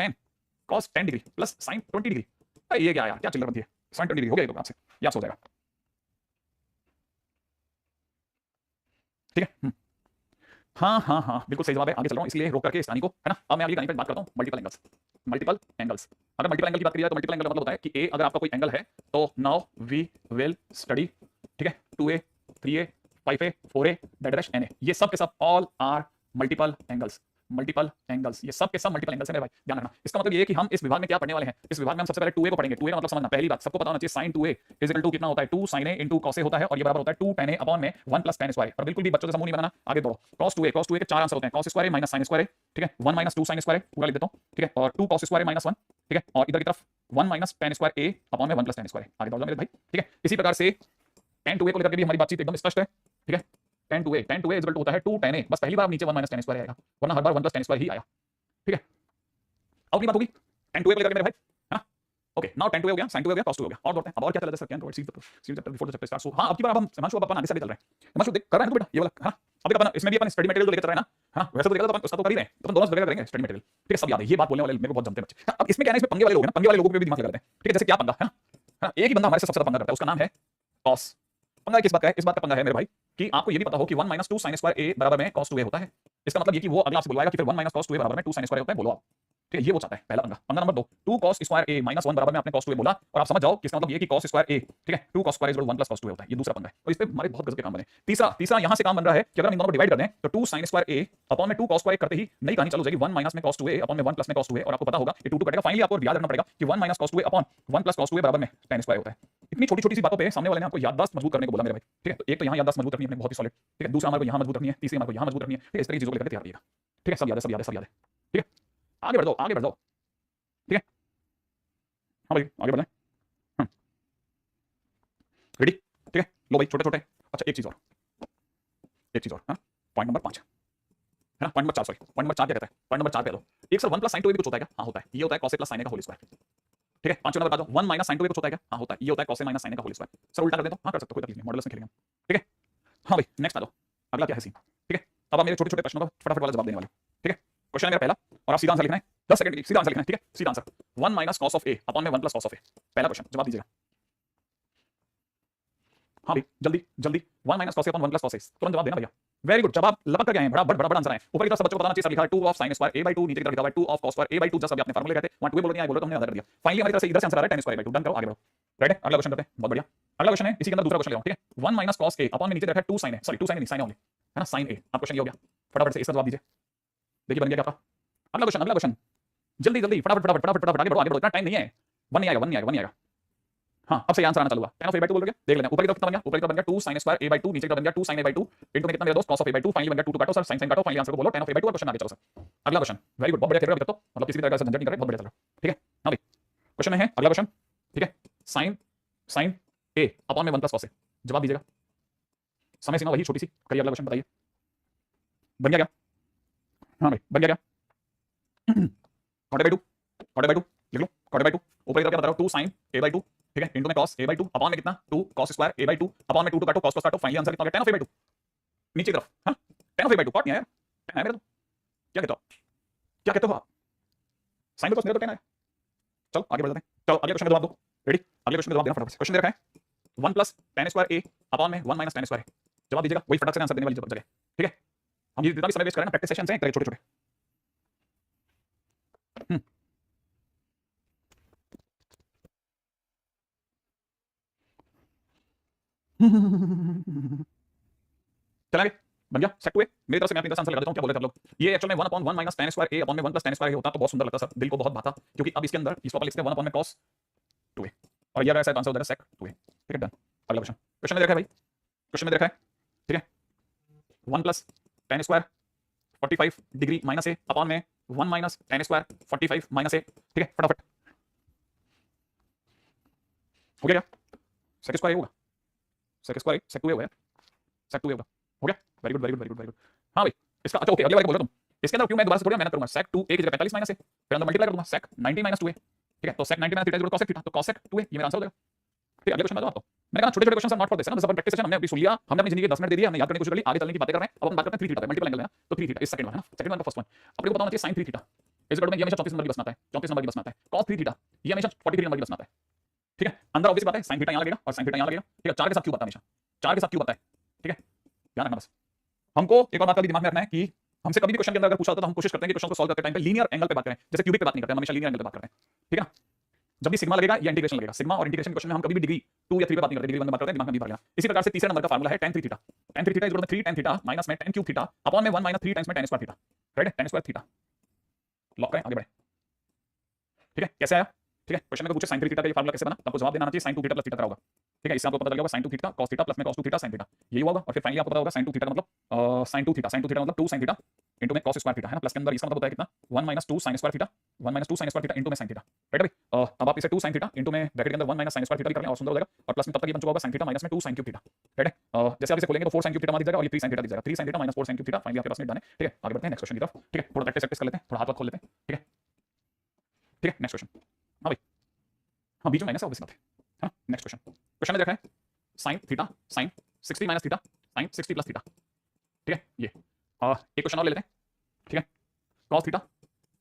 10 degree plus sin 20 degree, ये क्या यार क्या चिल्लर बनती है, sin 20 डिग्री हो गया ये तो आपसे, ये आप हो जाएगा। ठीक है हाँ बिल्कुल सही जवाब है, आगे चल रहा हूँ इसलिए रोक करके इस कहानी को, है ना। अब मैं अगली कहानी पर बात करता हूँ मल्टीपल एंगल्स। अगर मल्टीपल एंगल की बात की जाए तो मल्टीपल एंगल का मतलब होता है कि ए अगर आपका कोई एंगल है तो नाउ वी विल स्टडी, ठीक है 2a 3a 5a 4a that dash na, ये सब के सब all are multiple angles. Multiple angles, ये सब के सब मल्टीपल एंगल्स हैं मेरे भाई, ध्यान रखना। इसका मतलब ये है कि हम इस विभाग में क्या पढ़ने वाले हैं, इस विभाग में हम सबसे पहले 2a को पढ़ेंगे। 2a का मतलब समझना, पहली बात सबको पता होना चाहिए sin 2a is equal to कितना होता है, 2 sin a into cos a होता है, और ये बराबर होता है 2 tan a अपॉन में 1 प्लस tan स्क्वायर। और बिल्कुल भी बच्चों से समूह नहीं बनाना, आगे बढ़ो। cos 2a के चार आंसर होते हैं, cos square minus sin square, ठीक है, 1 माइनस 2 sin स्क्वायर पूरा लिख देता हूं, ठीक है, और 2 cos स्क्वायर माइनस 1, ठीक है, और इधर की तरफ 1 minus tan square a upon में 1 प्लस tan स्क्वायर। आगे बढ़ो मेरे भाई, ठीक है। इसी प्रकार से tan 2a को लेकर के भी हमारी बातचीत एकदम स्पष्ट है, ठीक है। tan 2a is equal to होता है 2 tan a, बस पहली बार नीचे 1 माइनस tan स्क्वायर आएगा, वरना हर बार 1 प्लस tan स्क्वायर ही आया, ठीक है। अब अपनी बात होगी tan 2a को लेकर के मेरे भाई, हां ओके। नाउ tan 2a हो गया, sin 2a हो गया, cos 2a हो गया, और बढ़ते हैं। अब और क्या चल रहा है sir, can provide scene chapter before the chapter start. So हां, अब की बार अब हम हिमांशु अपन आगे से चल रहे हैं। हिमांशु देख कर रहा है ना बेटा ये वाला, हां अभी अपन इसमें भी अपन स्टडी मटेरियल तो लेकर चल रहे हैं ना, हां वैसे तो देखा तो अपन उसका तो कर ही रहे हैं, तो अपन दोनों जगह करेंगे स्टडी मटेरियल, ठीक है। सब याद है, ये बात बोलने वाले मेरे को बहुत जमते हैं बच्चे। अब इसमें क्या है, इसमें पंगे वाले लोग हैं ना, पंगे वाले लोगों पे भी दिमाग लगा देते हैं, ठीक है। जैसे क्या पंगा है ना, एक ही बंदा हमारे से सबसे ज्यादा पंगा करता है, उसका नाम है cos। पंगा किस बात का है, इस बात का पंगा है मेरे भाई कि आपको ये भी पता हो कि 1 माइनस 2 sin स्क्वायर a बराबर में cos 2a होता है। इसका मतलब ये कि वो अगला आपसे बुलवाएगा कि फिर 1 माइनस cos 2a बराबर में 2 sin स्क्वायर होता है, बोलो आप, ठीक है। ये वो चाहता है, पहला पंगा। पंगा number 2, 2 cos square a minus 1 बराबर में आपने cos 2a बोला, और आप समझ जाओ कि इसका मतलब ये कि cos स्क्वायर a, ठीक है, 2 cos square is equal to 1 plus cos 2a होता है। ये दूसरा पंगा है, और इस पे हमारे बहुत गजब के काम बने। तीसरा यहां से काम बन रहा है कि अगर हम इन दोनों को डिवाइड कर दें तो 2 sin स्क्वायर a अपॉन में 2 cos स्क्वायर करते ही नई कहानी चालू हो जाएगी, 1 माइनस में cos 2a अपॉन में 1 प्लस में cos 2a, और आपको पता होगा कि 2 2 कटेगा। फाइनली आपको याद रखना पड़ेगा कि 1 minus cos 2a upon 1 plus cos 2a बराबर में tan स्क्वायर होता है। इतनी छोटी-छोटी सी बातों पे सामने वाले ने आपको याददाश्त मजबूत करने को बोला मेरे भाई, ठीक है। तो एक तो यहां याददाश्त मजबूत रखनी है अपने बहुत ही सॉलिड, ठीक है। दूसरा हमारे को यहां मजबूत रखनी है, तीसरी हमारे को यहां मजबूत रखनी है, ठीक है। इस तरह की चीजों को लेकर तैयार रहिएगा, ठीक है। सब याद है, सब याद है, सब याद है, ठीक है। आगे बढ़ जाओ, आगे बढ़ जाओ, ठीक है। हाँ भाई आगे बढ़े, रेडी, ठीक है। लो भाई छोटे छोटे, अच्छा एक चीज और, हाँ पॉइंट नंबर 5 है ना, point number 4 sorry, point number 4 क्या कहता है, पॉइंट नंबर 4 पे लो। एक सर 1 प्लस sin 2a भी कुछ होता है क्या, हाँ होता है, ये होता है cos a plus sin a का होल स्क्वायर, ठीक है। पांचवें नंबर बता दो 1 माइनस sin 2a कुछ होता है क्या, हाँ होता है, ये होता है cos a minus sin a का होल स्क्वायर। सर उल्टा कर दे तो, हाँ कर सकते हो, कोई तकलीफ नहीं, मॉडुलस में खेलेंगे हम, ठीक है। हाँ भाई नेक्स्ट आ जाओ, अगला क्या है सीन, ठीक है। अब आप मेरे छोटे छोटे प्रश्नों का फटाफट वाला जवाब देने वाले हो, ठीक है। क्वेश्चन है मेरा पहला, और आप सीधा आंसर लिखना है, 10 सेकंड सीधा आंसर लिखना है, ठीक है। सीधा answer 1 minus cos of a upon में 1 प्लस cos ऑफ a, पहला क्वेश्चन जवाब दीजिएगा। हाँ भाई जल्दी जल्दी, 1 minus cos a upon 1 plus cos a, तुरंत जवाब देना भैया। वेरी गुड, जवाब लपक कर गए हैं, बड़ा आंसर है। ऊपर की तरफ सब बच्चों को बताना चाहिए, सर लिखा है 2 of sin square a by 2, नीचे की तरफ लिखा है 2 of cos square a by 2, just अभी आपने फार्मूला कहते हैं 1 2 बोलो नहीं आए बोलो तो हमने आधा कर दिया। फाइनली हमारी तरफ से इधर से आंसर आ रहा है tan स्क्वायर by 2, डन करो आगे बढ़ो। राइट है, अगला क्वेश्चन करते हैं, बहुत बढ़िया। अगला क्वेश्चन है इसी के अंदर दूसरा क्वेश्चन ले रहा हूं, ठीक है। 1 माइनस cos a अपॉन में नीचे रखा है 2 sin a, सॉरी 2 sin नहीं sin a ओनली, है ना, sin a। अब क्वेश्चन ये हो गया, फटाफट से इसका जवाब दीजिए, देखिए बन गया क्या आपका। अगला क्वेश्चन जल्दी जल्दी फटाफट आगे बढ़ो, इतना टाइम नहीं है। 1 नहीं आएगा, हाँ अब सही आंसर आना चालू हुआ। tan of a by 2 बोल रहे देख लेना, ऊपर की तरफ कितना बन गया, ऊपर की तरफ बन गया 2 sin स्क्वायर a by 2, नीचे की तरफ बन गया 2 sin a by 2 इनटू में कितना मेरे दोस्त cos of a by 2, finally बन गया 2 काटो सर, sin काटो, फाइनली आंसर को बोलो tan of a by 2, और क्वेश्चन आगे चलो सर। अगला क्वेश्चन वेरी गुड, बहुत बढ़िया खेल रहे हो अभी तक तो, मतलब किसी भी तरह का झंझट नहीं कर रहे, बहुत बढ़िया चल रहा है, ठीक है। हाँ भाई क्वेश्चन में है अगला क्वेश्चन, ठीक है। sin a अपॉन में 1 प्लस cos a, जवाब दीजिएगा। समय सीमा वही छोटी सी, करिए अगला क्वेश्चन बताइए। बन गया क्या, हाँ भाई बन गया क्या, cot a by 2 लिख लो, cot a by 2 ऊपर की तरफ क्या बता रहा हूं 2 sin a by 2, ठीक है, इनटू में cos a by 2 अपॉन में कितना 2 cos square a by 2 upon में 2 काटो cos काटो, फाइनली आंसर कितना हो गया tan of a by 2, नीचे की तरफ, हां tan of a by 2 cot नहीं आया, tan है मेरा तो, क्या कहते हो आप, sin में तो मेरा तो tan है। चलो आगे बढ़ जाते हैं, चलो अगले क्वेश्चन का जवाब दो, रेडी। अगले क्वेश्चन का जवाब देना फटाफट से, क्वेश्चन दे रखा है 1 plus tan square a upon में 1 माइनस tan स्क्वायर, जवाब दीजिएगा, वही फटाफट से आंसर देने वाली जगह, ठीक है। हम ये जितना भी समय वेस्ट कर रहे हैं ना, प्रैक्टिस सेशंस हैं, करें छोटे छोटे। चला गया, बन गया सेट हुए। मेरी तरफ से मैं अपनी तरफ से आंसर लगा देता हूं, क्या बोले थे आप लोग। ये एक्चुअल में 1 upon 1 minus tan square a upon में 1 प्लस tan स्क्वायर a होता तो बहुत सुंदर लगता सर, दिल को बहुत भाता, क्योंकि अब इसके अंदर इसको अपन लिखते हैं 1 अपॉन में cos 2a, और ये रहा आंसर उधर sec 2a, ठीक है डन। अगला क्वेश्चन में देखा है भाई, क्वेश्चन में देखा है, ठीक है। 1 plus tan square 45 degree minus a upon में 1 minus tan square 45 minus a, ठीक है। फटाफट हो गया क्या, sec स्क्वायर होगा, sec स्क्वायर sec 2a होगा, sec 2a होगा, हो गया। Very good very good very good very good. हाँ भाई इसका अच्छा ओके, अगले वाले को बोल रहा तुम, इसके अंदर क्यों मैं दोबारा से थोड़ी मेहनत करूंगा, sec 2a की जगह 45 माइनस a, फिर अंदर मल्टीप्लाई कर दूंगा sec 90 माइनस 2a, ठीक है। तो sec 90 minus theta is cos theta, तो cos sec 2a ये मेरा आंसर हो जाएगा, ठीक है। अगले क्वेश्चन में आपको मैंने कहा छोटे छोटे क्वेश्चन नॉट फॉर दिस है ना, बस अपन प्रैक्टिस सेशन हमने अभी सुन लिया, हमने अपनी जिंदगी के 10 मिनट दे दिए, हमने याद करने की कोशिश कर ली, आगे चलने की बातें कर रहे हैं। अब हम बात करते हैं 3 थीटा पे, मल्टीपल एंगल है ना, तो 3 थीटा इस सेकंड वन है ना, सेकंड वन का फर्स्ट वन अपने को पता होना चाहिए sin 3 theta is equal to, ये हमेशा 34 नंबर की बस में आता है, 34 नंबर की बस में आता है। cos 3 थीटा ये हमेशा 43 नंबर की बस में आता है, ठीक है। अंदर ऑब्वियस बात है sin थीटा यहां लगेगा और sin थीटा यहां लगेगा, ठीक है। 4 के साथ क्यूब आता है हमेशा, 4 के साथ क्यूब आता है, ठीक है, ध्यान रखना बस। हमको एक और बात का भी दिमाग में रखना है कि हमसे कभी भी क्वेश्चन के अंदर अगर पूछा होता तो हम कोशिश करते हैं कि क्वेश्चन को सॉल्व करते टाइम पे लीनियर एंगल पे बात करें, जैसे क्यूबिक पे बात नहीं करते, हम हमेशा लीनियर एंगल पे बात करते हैं, ठीक है ना। जब भी सिग्मा लगेगा या इंटीग्रेशन लगेगा, सिग्मा और इंटीग्रेशन क्वेश्चन में हम कभी भी डिग्री 2 या 3 पे बात नहीं करते, डिग्री 1 में बात करते हैं, दिमाग में नहीं भर लेना। इसी प्रकार से तीसरे नंबर का फार्मूला है tan 3 theta. tan 3 theta is equal to 3 tan theta minus में tan क्यूब थीटा अपॉन में 1 माइनस 3 टाइम्स में tan स्क्वायर थीटा, राइट है, tan स्क्वायर थीटा। लॉक करें, आगे बढ़े। ठीक है, कैसे आया? ठीक है, क्वेश्चन में पूछे sin 3 थीटा का ये फार्मूला कैसे बना, तो आपको जवाब देना आना चाहिए sin 2 थीटा प्लस थीटा होगा। ठीक है, इससे आपको पता चल गया होगा sin 2 theta cos theta plus में cos 2 थीटा sin थीटा, यही होगा। और फिर फाइनली आपको पता होगा sin 2 थीटा का मतलब sin 2 थीटा मतलब 2 sin थीटा इनटू में cos स्क्वायर थीटा, है ना, प्लस के अंदर इसका मतलब होता है कितना 1 minus 2 sin square theta, 1 minus 2 sin square theta into में sin थीटा, राइट है भाई। अब आप इसे 2 sin थीटा इनटू में ब्रैकेट के अंदर 1 माइनस sin स्क्वायर थीटा भी कर लें और सुंदर हो जाएगा, और प्लस में तब तक ये बन चुका होगा sin थीटा माइनस में 2 sin क्यूब थीटा, राइट है। जैसे आप इसे खोलेंगे तो 4 sin क्यूब थीटा मान दिख जाएगा और ये 3 sin थीटा दिख जाएगा, 3 sin theta minus 4 sin cube theta, finally आपके पास में डन है। ठीक है, आगे बढ़ते हैं नेक्स्ट क्वेश्चन की तरफ। ठीक है, थोड़ा प्रैक्टिस कर लेते हैं, थोड़ा हाथ खोल लेते हैं। ठीक है, ठीक है, नेक्स्ट क्वेश्चन। हाँ भाई, हाँ बीच में माइनस है ऑब्वियस बात है ना। नेक्स्ट क्वेश्चन, क्वेश्चन में देखा है sin theta sin 60 minus theta sin 60 plus theta. ठीक है, ये एक क्वेश्चन और ले लेते हैं। ठीक है, cos theta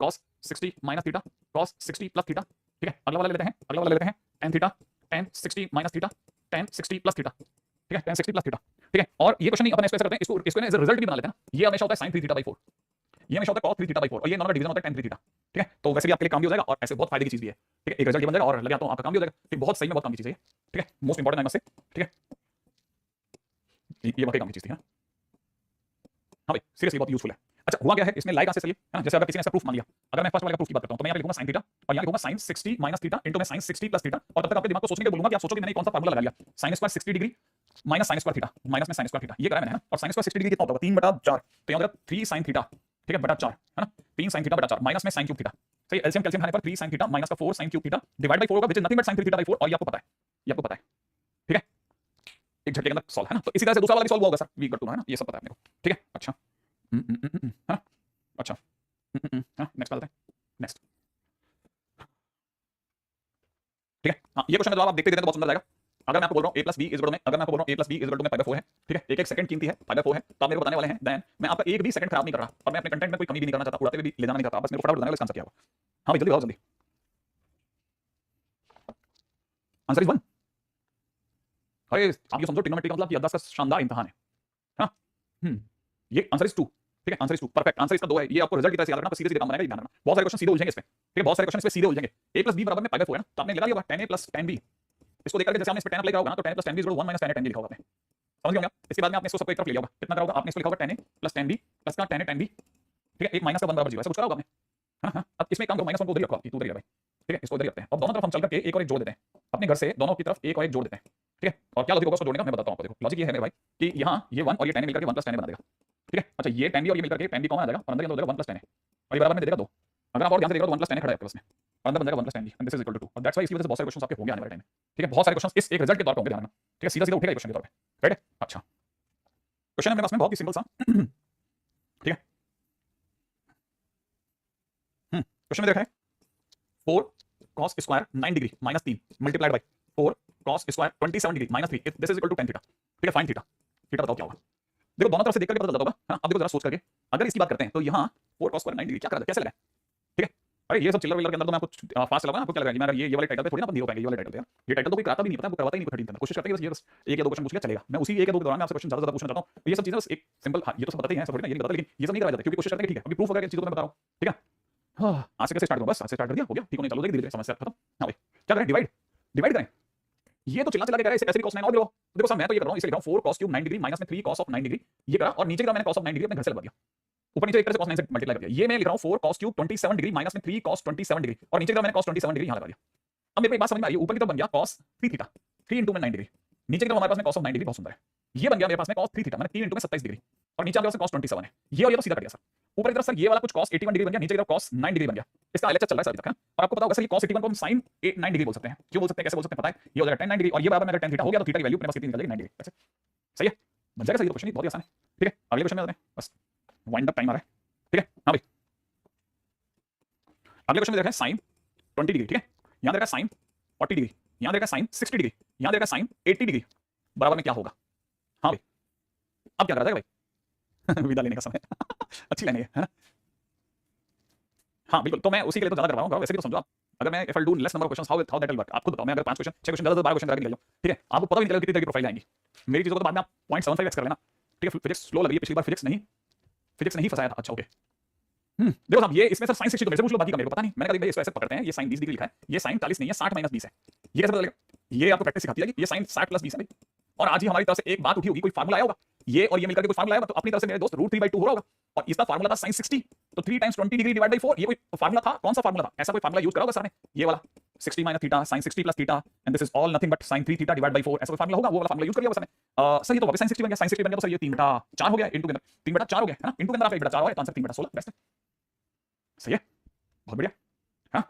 cos 60 minus theta cos 60 plus theta. ठीक है, अगला वाला ले लेते हैं, अगला वाला ले लेते हैं tan theta tan 60 minus theta tan 60 plus theta. ठीक है, tan 60 प्लस थीटा। ठीक है, और ये क्वेश्चन नहीं अपन इसको ऐसा करते हैं, इसको ना एज रिजल्ट भी बना लेते हैं ना। ये हमेशा होता है sin 3 थीटा बाई 4, ये हमेशा होता है cos 3 थीटा बाई 4, और ये नॉर्मल डिवीजन होता है tan 3 थीटा। ठीक है, तो वैसे भी आपके लिए काम भी हो जाएगा और ऐसे बहुत फायदे की चीज भी है। ठीक है, एक रिजल्ट ये बन जाएगा और लगे तो आपका काम भी हो जाएगा। ठीक, बहुत सही में बहुत काम की चीज है ये। ठीक है, मोस्ट इंपॉर्टेंट है मत से। ठीक है, ये वाकई काम की चीज थी। हाँ भाई, सीरियसली बहुत यूजफुल है। अच्छा, हुआ क्या है इसमें, लाइक से सही है ना, जैसे अगर किसी ने ऐसा प्रूफ मान लिया, अगर मैं फर्स्ट वाले का प्रूफ की बात करता हूं तो मैं यहां लिखूंगा sin थीटा और यहां लिखूंगा sin 60 माइनस थीटा इनटू में sin 60 प्लस थीटा, और तब तक आपके दिमाग को सोचने के बोलूंगा कि आप सोचो कि मैंने कौन सा फार्मूला लगा लिया, sin square 60 degree minus sin square theta minus में sin स्क्वायर थीटा, ये करा मैंने, है ना। और sin स्क्वायर 60 डिग्री कितना होता है 3/4, तो यहां होगा 3 sin थीटा, ठीक है, बटा 4, है ना, 3 sin थीटा बटा 4 माइनस में sin क्यूब थीटा। सही, एलसीएम कैलसीयम खाने पर 3 sin थीटा माइनस का 4 sin cube theta divide by 4 होगा, which is nothing but sin 3 theta by 4, और ये आपको पता है, ये आपको पता है। ठीक है, एक झटके के अंदर सॉल्व, है ना। तो इसी तरह से दूसरा वाला भी सॉल्व होगा सर, वी कर 2, है ना, ये सब पता है मेरे को। ठीक है, अच्छा हाँ, अच्छा हाँ, नेक्स्ट चलते हैं, नेक्स्ट। ठीक है, हाँ, ये क्वेश्चन का जवाब आप देखते देते तो बहुत सुंदर जाएगा। अगर मैं आपको बोल रहा हूँ a plus b is equal to में, अगर मैं आपको बोल रहा हूँ a plus b is equal to में पाई/4 है, ठीक है, एक एक सेकंड कीमती है, पाई/4 है, तो आप मेरे को बताने वाले हैं देन मैं आपका एक भी सेकंड खराब नहीं कर रहा और मैं अपने कंटेंट में कोई कमी भी नहीं करना चाहता, उड़ाते हुए भी ले जाना नहीं चाहता, बस मेरे को फटाफट बताने वाला इसका आंसर क्या होगा। हाँ भाई, जल्दी बताओ, जल्दी। Answer is 1। अरे आप ये समझो ट्रिग्नोमेट्री का मतलब कि 10 का शानदार इम्तिहान है। हाँ, ये आंसर इज 2। ठीक है, आंसर इज 2, परफेक्ट। आंसर इसका 2 है, ये आपको रिजल्ट की तरह से याद रखना, तो सीधे सीधे काम बनेगा, ध्यान रखना। बहुत सारे क्वेश्चन सीधे उलझेंगे इस पे। ठीक है, बहुत सारे क्वेश्चन इस पे सीधे उलझेंगे। a प्लस बी बराबर में पाई/4 है ना, तो आपने लगा लिया होगा tan a plus tan b, इसको देख करके जैसे आपने इस पे tan अप्लाई करा होगा ना, तो tan plus tan b is equal to 1 minus tan a tan b लिखा होगा आपने, समझ गए होंगे आप। इसके बाद में आपने इसको सबको एक तरफ ले लिया होगा, कितना करा होगा आपने, इसको लिखा होगा tan a plus tan b plus का tan a tan b। ठीक है, एक माइनस का 1 बराबर 0, ऐसा कुछ करा होगा आपने। हाँ, अब इसमें काम करो, -1 को उधर ही रखो, तू उधर ही है भाई। ठीक है, इसको उधर ही रखते हैं। अब दोनों तरफ हम चल करके एक और एक जोड़ देते हैं, अपने घर से दोनों की तरफ एक और एक जोड़ देते हैं। ठीक है, और क्या लॉजिक होगा उसको जोड़ने का, मैं बताता हूं आपको। देखो लॉजिक ये है मेरे भाई कि यहाँ ये 1 और ये tan a मिलकर के 1 प्लस tan a बना देगा। ठीक है, अच्छा ये tan b और ये मिलकर के tan b कॉमन आ जाएगा और अंदर हो जाएगा 1 प्लस tan a, और ये बराबर में दे देगा 2। अगर आप और ध्यान से देखो तो 1 प्लस tan a खड़ा है आपके पास में, और अंदर बन जाएगा 1 plus tan b and this is equal to 2, और दैट्स व्हाई इसकी वजह से बहुत सारे क्वेश्चंस आपके होंगे आने वाले टाइम में। ठीक है, बहुत सारे क्वेश्चंस इस एक रिजल्ट के तौर पे होंगे, ध्यान रखना। ठीक है, सीधा सीधा उठेगा क्वेश्चन के तौर पे, राइट है। अच्छा, क्वेश्चन है मेरे पास में बहुत ही सिंपल सा। ठीक है, क्वेश्चन में देखा है 4 cos square 9 degree minus 3 multiplied by 4 cos square 27 degree minus 3, this is equal to tan theta. ठीक है, फाइंड थीटा। थीटा बताओ क्या होगा। देखो दोनों तरफ से देख करके पता चलता होगा। हाँ, अब देखो जरा सोच करके, अगर इसकी बात करते हैं तो यहाँ 4 cos स्क्वायर 9 डिग्री क्या करा, कैसे लगा। ठीक है, अरे ये सब चिल्लर विल्लर के अंदर तो मैं आपको फास्ट चलाऊंगा, आपको क्या लगेगा, मैं ये वाले टाइटल पे थोड़ी ना अपन नहीं हो पाएंगे, ये वाले टाइटल पे यार, ये टाइटल तो कोई कराता भी नहीं, पता है, वो करवाता ही नहीं, कठिन करना कोशिश करते हैं, बस ये बस एक या दो क्वेश्चन पूछ लिया चलेगा। मैं उसी एक या दो के दौरान में आपसे क्वेश्चन ज्यादा पूछना चाहता हूँ। ये सब चीजें बस एक सिंपल, हाँ ये तो सब बताते ही हैं, सब थोड़ी ना ये नहीं बताते, लेकिन ये सब नहीं करवाया जाता क्योंकि कोशिश करते हैं कि ठीक है, अभी प्रूफ वगैरह चीजों को मैं बता रहा हूँ। ठीक है, हाँ, आज से कैसे स्टार्ट करूँ, बस आज से स्टार्ट कर दिया, हो गया, ठीक होने चालू हो जाएगी, धीरे धीरे समस्या खत्म। हाँ भाई, क्या करें, डिवाइड डिवाइड करें, ये तो चिल्ला चिल्ला के करें, ऐसे cos 9 और देखो देखो सर, मैं तो ये कर रहा हूँ, इसे लिख रहा हूँ 4 cos क्यूब 9 डिग्री माइनस में 3 cos ऑफ 9 डिग्री, ये करा, और नीचे की तरफ मैंने cos ऑफ 9 डिग्री अपने घर से लगवा दिया, ऊपर नीचे एक तरह से cos 9 से मल्टीप्लाई कर दिया। ये मैं लिख रहा हूँ 4 cos क्यूब 27 डिग्री माइनस में 3 cos 27 डिग्री, और नीचे की तरफ मैंने cos 27 डिग्री यहाँ लगा दिया। अब मेरे को एक बात समझ में आई, ऊपर की तरफ बन गया cos 3 थीटा 3 इंटू में 9 डिग्री, नीचे की तरफ हमारे पास में cos ऑफ 9 डिग्री, बहुत सुंदर है। ये बन गया मेरे पास में cos 3 थीटा, मैंने 3 इंटू में 27 डिग्री, और नीचे आपके पास cos 27 है, ये और ये तो सीधा कट गया सर। ऊपर की तरफ सर ये वाला कुछ cos 81 डिग्री बन गया, नीचे की तरफ cos 9 डिग्री बन गया। इसका एलएचएस चल रहा है सर अभी तक, है। और आपको पता होगा सर ये cos 81 को हम sin 9 डिग्री बोल सकते हैं, क्यों बोल सकते हैं, कैसे बोल सकते हैं, पता है, ये हो जाएगा tan 9 डिग्री, और ये बराबर में अगर tan थीटा हो गया तो थीटा की वैल्यू अपने पास कितनी निकल जाएगी, 9 डिग्री। कैसे सही है, बन जाएगा सही, तो क्वेश्चन बहुत ही आसान है। ठीक है, अगले क्वेश्चन में आते हैं, बस वाइंड अप टाइम आ रहा है। ठीक है, हाँ भाई, अगले क्वेश्चन में देखा है sin 20 डिग्री, ठीक है, यहां देखा sin 40 डिग्री, यहां देखा sin 60 डिग्री, यहां देखा sin 80 डिग्री, बराबर में क्या होगा। हाँ भाई, अब क्या करा जाएगा भाई विदा लेने का समय अच्छी लाइन है ना। हाँ बिल्कुल, तो मैं उसी के लिए तो ज्यादा कर रहा हूँ, वैसे भी तो समझो आप, अगर मैं if I do less number of questions how that will work, आपको बताओ, मैं अगर 5 क्वेश्चन 6 क्वेश्चन ज्यादा 12 क्वेश्चन करके निकल जाऊं, ठीक है, आपको पता भी नहीं चलेगा कितनी तरह की प्रोफाइल आएंगी मेरी चीजों को, तो बाद में आप 0.75x कर लेना। ठीक है, फिजिक्स स्लो लगी पिछली बार, फिजिक्स नहीं फंसाया था। अच्छा ओके, देखो साहब ये इसमें सर साइन 60 तो मेरे से पूछ लो, बाकी का मेरे को पता नहीं। मैंने कहा भाई इसको ऐसे पकड़ते हैं, ये साइन 20 डिग्री लिखा है, ये साइन 40 नहीं है, 60 माइनस 20 है, ये कैसे पता चलेगा? ये आपको प्रैक्टिस सिखाती जाएगी। ये साइन 60 प्लस 20 है भाई। और आज ही हमारी तरफ से एक बात उठी होगी, कोई फार्मूला आया होगा, ये और ये मिलकर के कोई फार्मूला आया होगा, तो अपनी तरफ से मेरे दोस्त √3/2 हो रहा होगा। और इसका फार्मूला था साइन 60, तो 3 टाइम्स 20 डिग्री डिवाइड बाय 4, ये कोई फार्मूला था। कौन सा फार्मूला था? ऐसा कोई फार्मूला यूज करा होगा सर ने, ये वाला 60 minus theta sine 60 plus theta and this is all nothing but sine 3 theta divide by 4, ऐसा कोई फार्मूला होगा, वो वाला फार्मूला यूज कर लिया होगा सर ने। सर ये तो वापस साइन 60 बन गया, साइन 60 बन गया तो सर ये 3/4 हो गया, इनटू के अंदर 3/4 हो गया है ना, इनटू के अंदर आपका 1/4 हो गया, तो आंसर 3/16 बेस्ट है। सही है, बहुत बढ़िया। हाँ,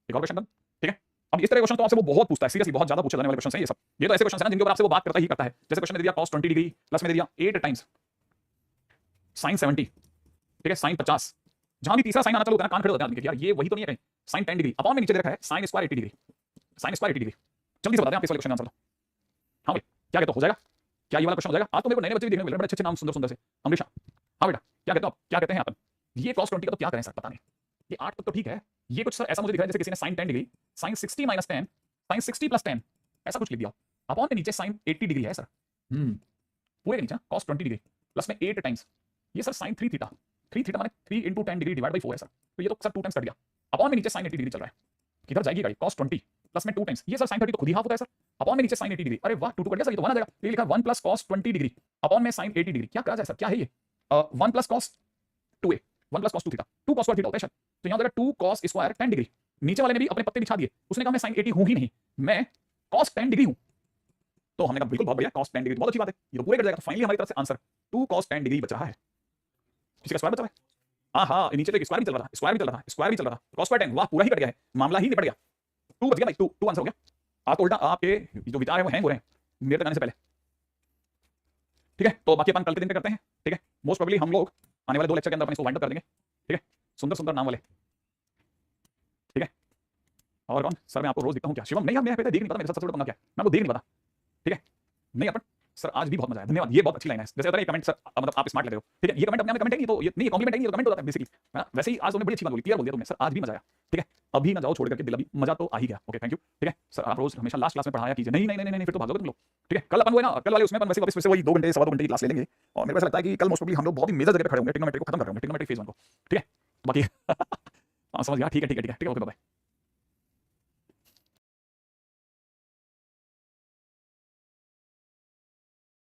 एक और क्वेश्चन डन। ठीक है, अब इस तरह क्वेश्चन तो आपसे वो बहुत पूछता है, सीरियसली बहुत ज्यादा पूछे जाने वाले क्वेश्चन हैं ये सब। ये तो ऐसे क्वेश्चन हैं जिनके ऊपर आपसे वो बात करता ही करता है। जैसे क्वेश्चन में दिया cos 20 डिग्री प्लस में दिया 8 टाइम्स साइन 70, ठीक है, साइन 50। जहां भी तीसरा साइन आना चालू होता है ना, कान खड़े होते हैं आदमी के, यार ये वही तो नहीं है कहीं। साइन 10 डिग्री अपॉन में नीचे दे रखा है sine square 80 degree, sine square 80 degree. जल्दी से बता दें आप इस वाले क्वेश्चन का आंसर। हाँ भाई, क्या कहते हो, हो जाएगा क्या? ये वाला क्वेश्चन हो जाएगा? आज तो मेरे को नए बच्चे भी देखने को मिल रहे हैं, बड़े अच्छे नाम, सुंदर सुंदर से। अमरीशा, हाँ बेटा, क्या कहते हो आप, क्या कहते हैं अपन? ये cos 20 का तो क्या करें सर, पता नहीं। ये 8 तक तो ठीक है, ये कुछ सर ऐसा मुझे दिख रहा है जैसे किसी ने sine 10 degree, sine 60 minus 10, sine 60 plus 10 ऐसा कुछ लिख दिया। अपॉन में नीचे साइन 80 डिग्री है सर, पूरे के नीचे cos 20 डिग्री प्लस में 8 टाइम्स, ये सर साइन 3 थीटा, 3 थीटा माने 3 इंटू 10 डिग्री डिवाइड बाई 4 है सर। तो ये तो सर 2 टाइम्स कट गया। अपॉन में नीचे साइन 80 डिग्री चल रहा है, किधर जाएगी गाड़ी? cos 20 प्लस में 2 टाइम्स, ये सर साइन 30 तो खुद ही हाफ होता है सर। अपॉन में नीचे साइन 80 डिग्री, अरे वाह 2 कट गया सर, ये तो 1 आ जाएगा। ये लिखा 1 प्लस cos 20 डिग्री अपॉन में साइन 80 डिग्री, क्या कहा जाए सर, क्या है ये? 1 plus cos 2a, 1 plus cos 2 theta, 2 cos square theta होता है सर। तो यहाँ हो जाएगा 2 cos स्क्वायर 10 डिग्री। नीचे वाले ने भी अपने पत्ते दिखा दिए, उसने कहा मैं साइन 80 हूं ही नहीं, मैं cos 10 डिग्री हूं। तो हमने कहा बिल्कुल बहुत बढ़िया, cos 10 डिग्री बहुत अच्छी बात है, ये तो पूरे कट जाएगा। तो फाइनली हमारी तरफ से आंसर 2 cos 10 डिग्री बच रहा है। किसी का स्क्वायर बचा है? हाँ, नीचे तो स्क्वायर भी चल रहा था, स्क्वायर भी चल रहा था, स्क्वायर भी चल रहा था, cos स्क्वायर 10, वाह पूरा ही कट गया है, मामला ही निपट गया। 2 बच गया भाई, 2 आंसर हो गया। आपको उल्टा आपके जो विचार है वो हैंग हो रहे हैं मेरे तक आने से पहले। ठीक है, तो बाकी अपन कल के दिन पे करते हैं। ठीक है, मोस्ट प्रोबेबली हम लोग आने वाले 2 लेक्चर के अंदर अपन इसको वाइंड अप कर देंगे। ठीक है, सुंदर सुंदर नाम वाले। ठीक है, और कौन सर, मैं आपको रोज दिखता हूँ क्या? शिवम नहीं, मैं देख नहीं पता, मेरे साथ सबसे बड़ा पंगा क्या, मैं आपको देख नहीं पता। ठीक है, नहीं अपन सर आज भी बहुत मजा आया, धन्यवाद, ये बहुत अच्छी लाइन है। जैसे होता है कमेंट सर, मतलब आप स्मार्ट लग रहे हो। ठीक है, ये कमेंट अपने आप में कमेंट है, तो ये नहीं कॉम्प्लीमेंट है, ये तो कमेंट होता है बेसिकली, है ना? वैसे ही आज तुमने बड़ी अच्छी बात बोली, क्लियर बोल दिया तुमने सर, आज भी मजा आया। ठीक है, अभी ना जाओ छोड़ करके दिल, अभी मजा तो आ ही गया। Okay, thank you. ठीक है सर, आप रोज हमेशा लास्ट क्लास में पढ़ाया कीजिए। नहीं, फिर तो भागोगे तुम लोग। ठीक है, कल अपन वो है ना, कल वाले उसमें अपन वैसे वापस फिर से वही 2 घंटे 2.25 घंटे की क्लास ले लेंगे। और मेरे को ऐसा लगता है कि कल मोस्ट प्रोबेबली हम लोग बहुत ही मेजर जगह पे खड़े होंगे, ट्रिग्नोमेट्री को खत्म कर रहे होंगे, ट्रिग्नोमेट्री फेज 1 को। ठीक है, बाकी समझ गया। ठीक है, ओके बाय।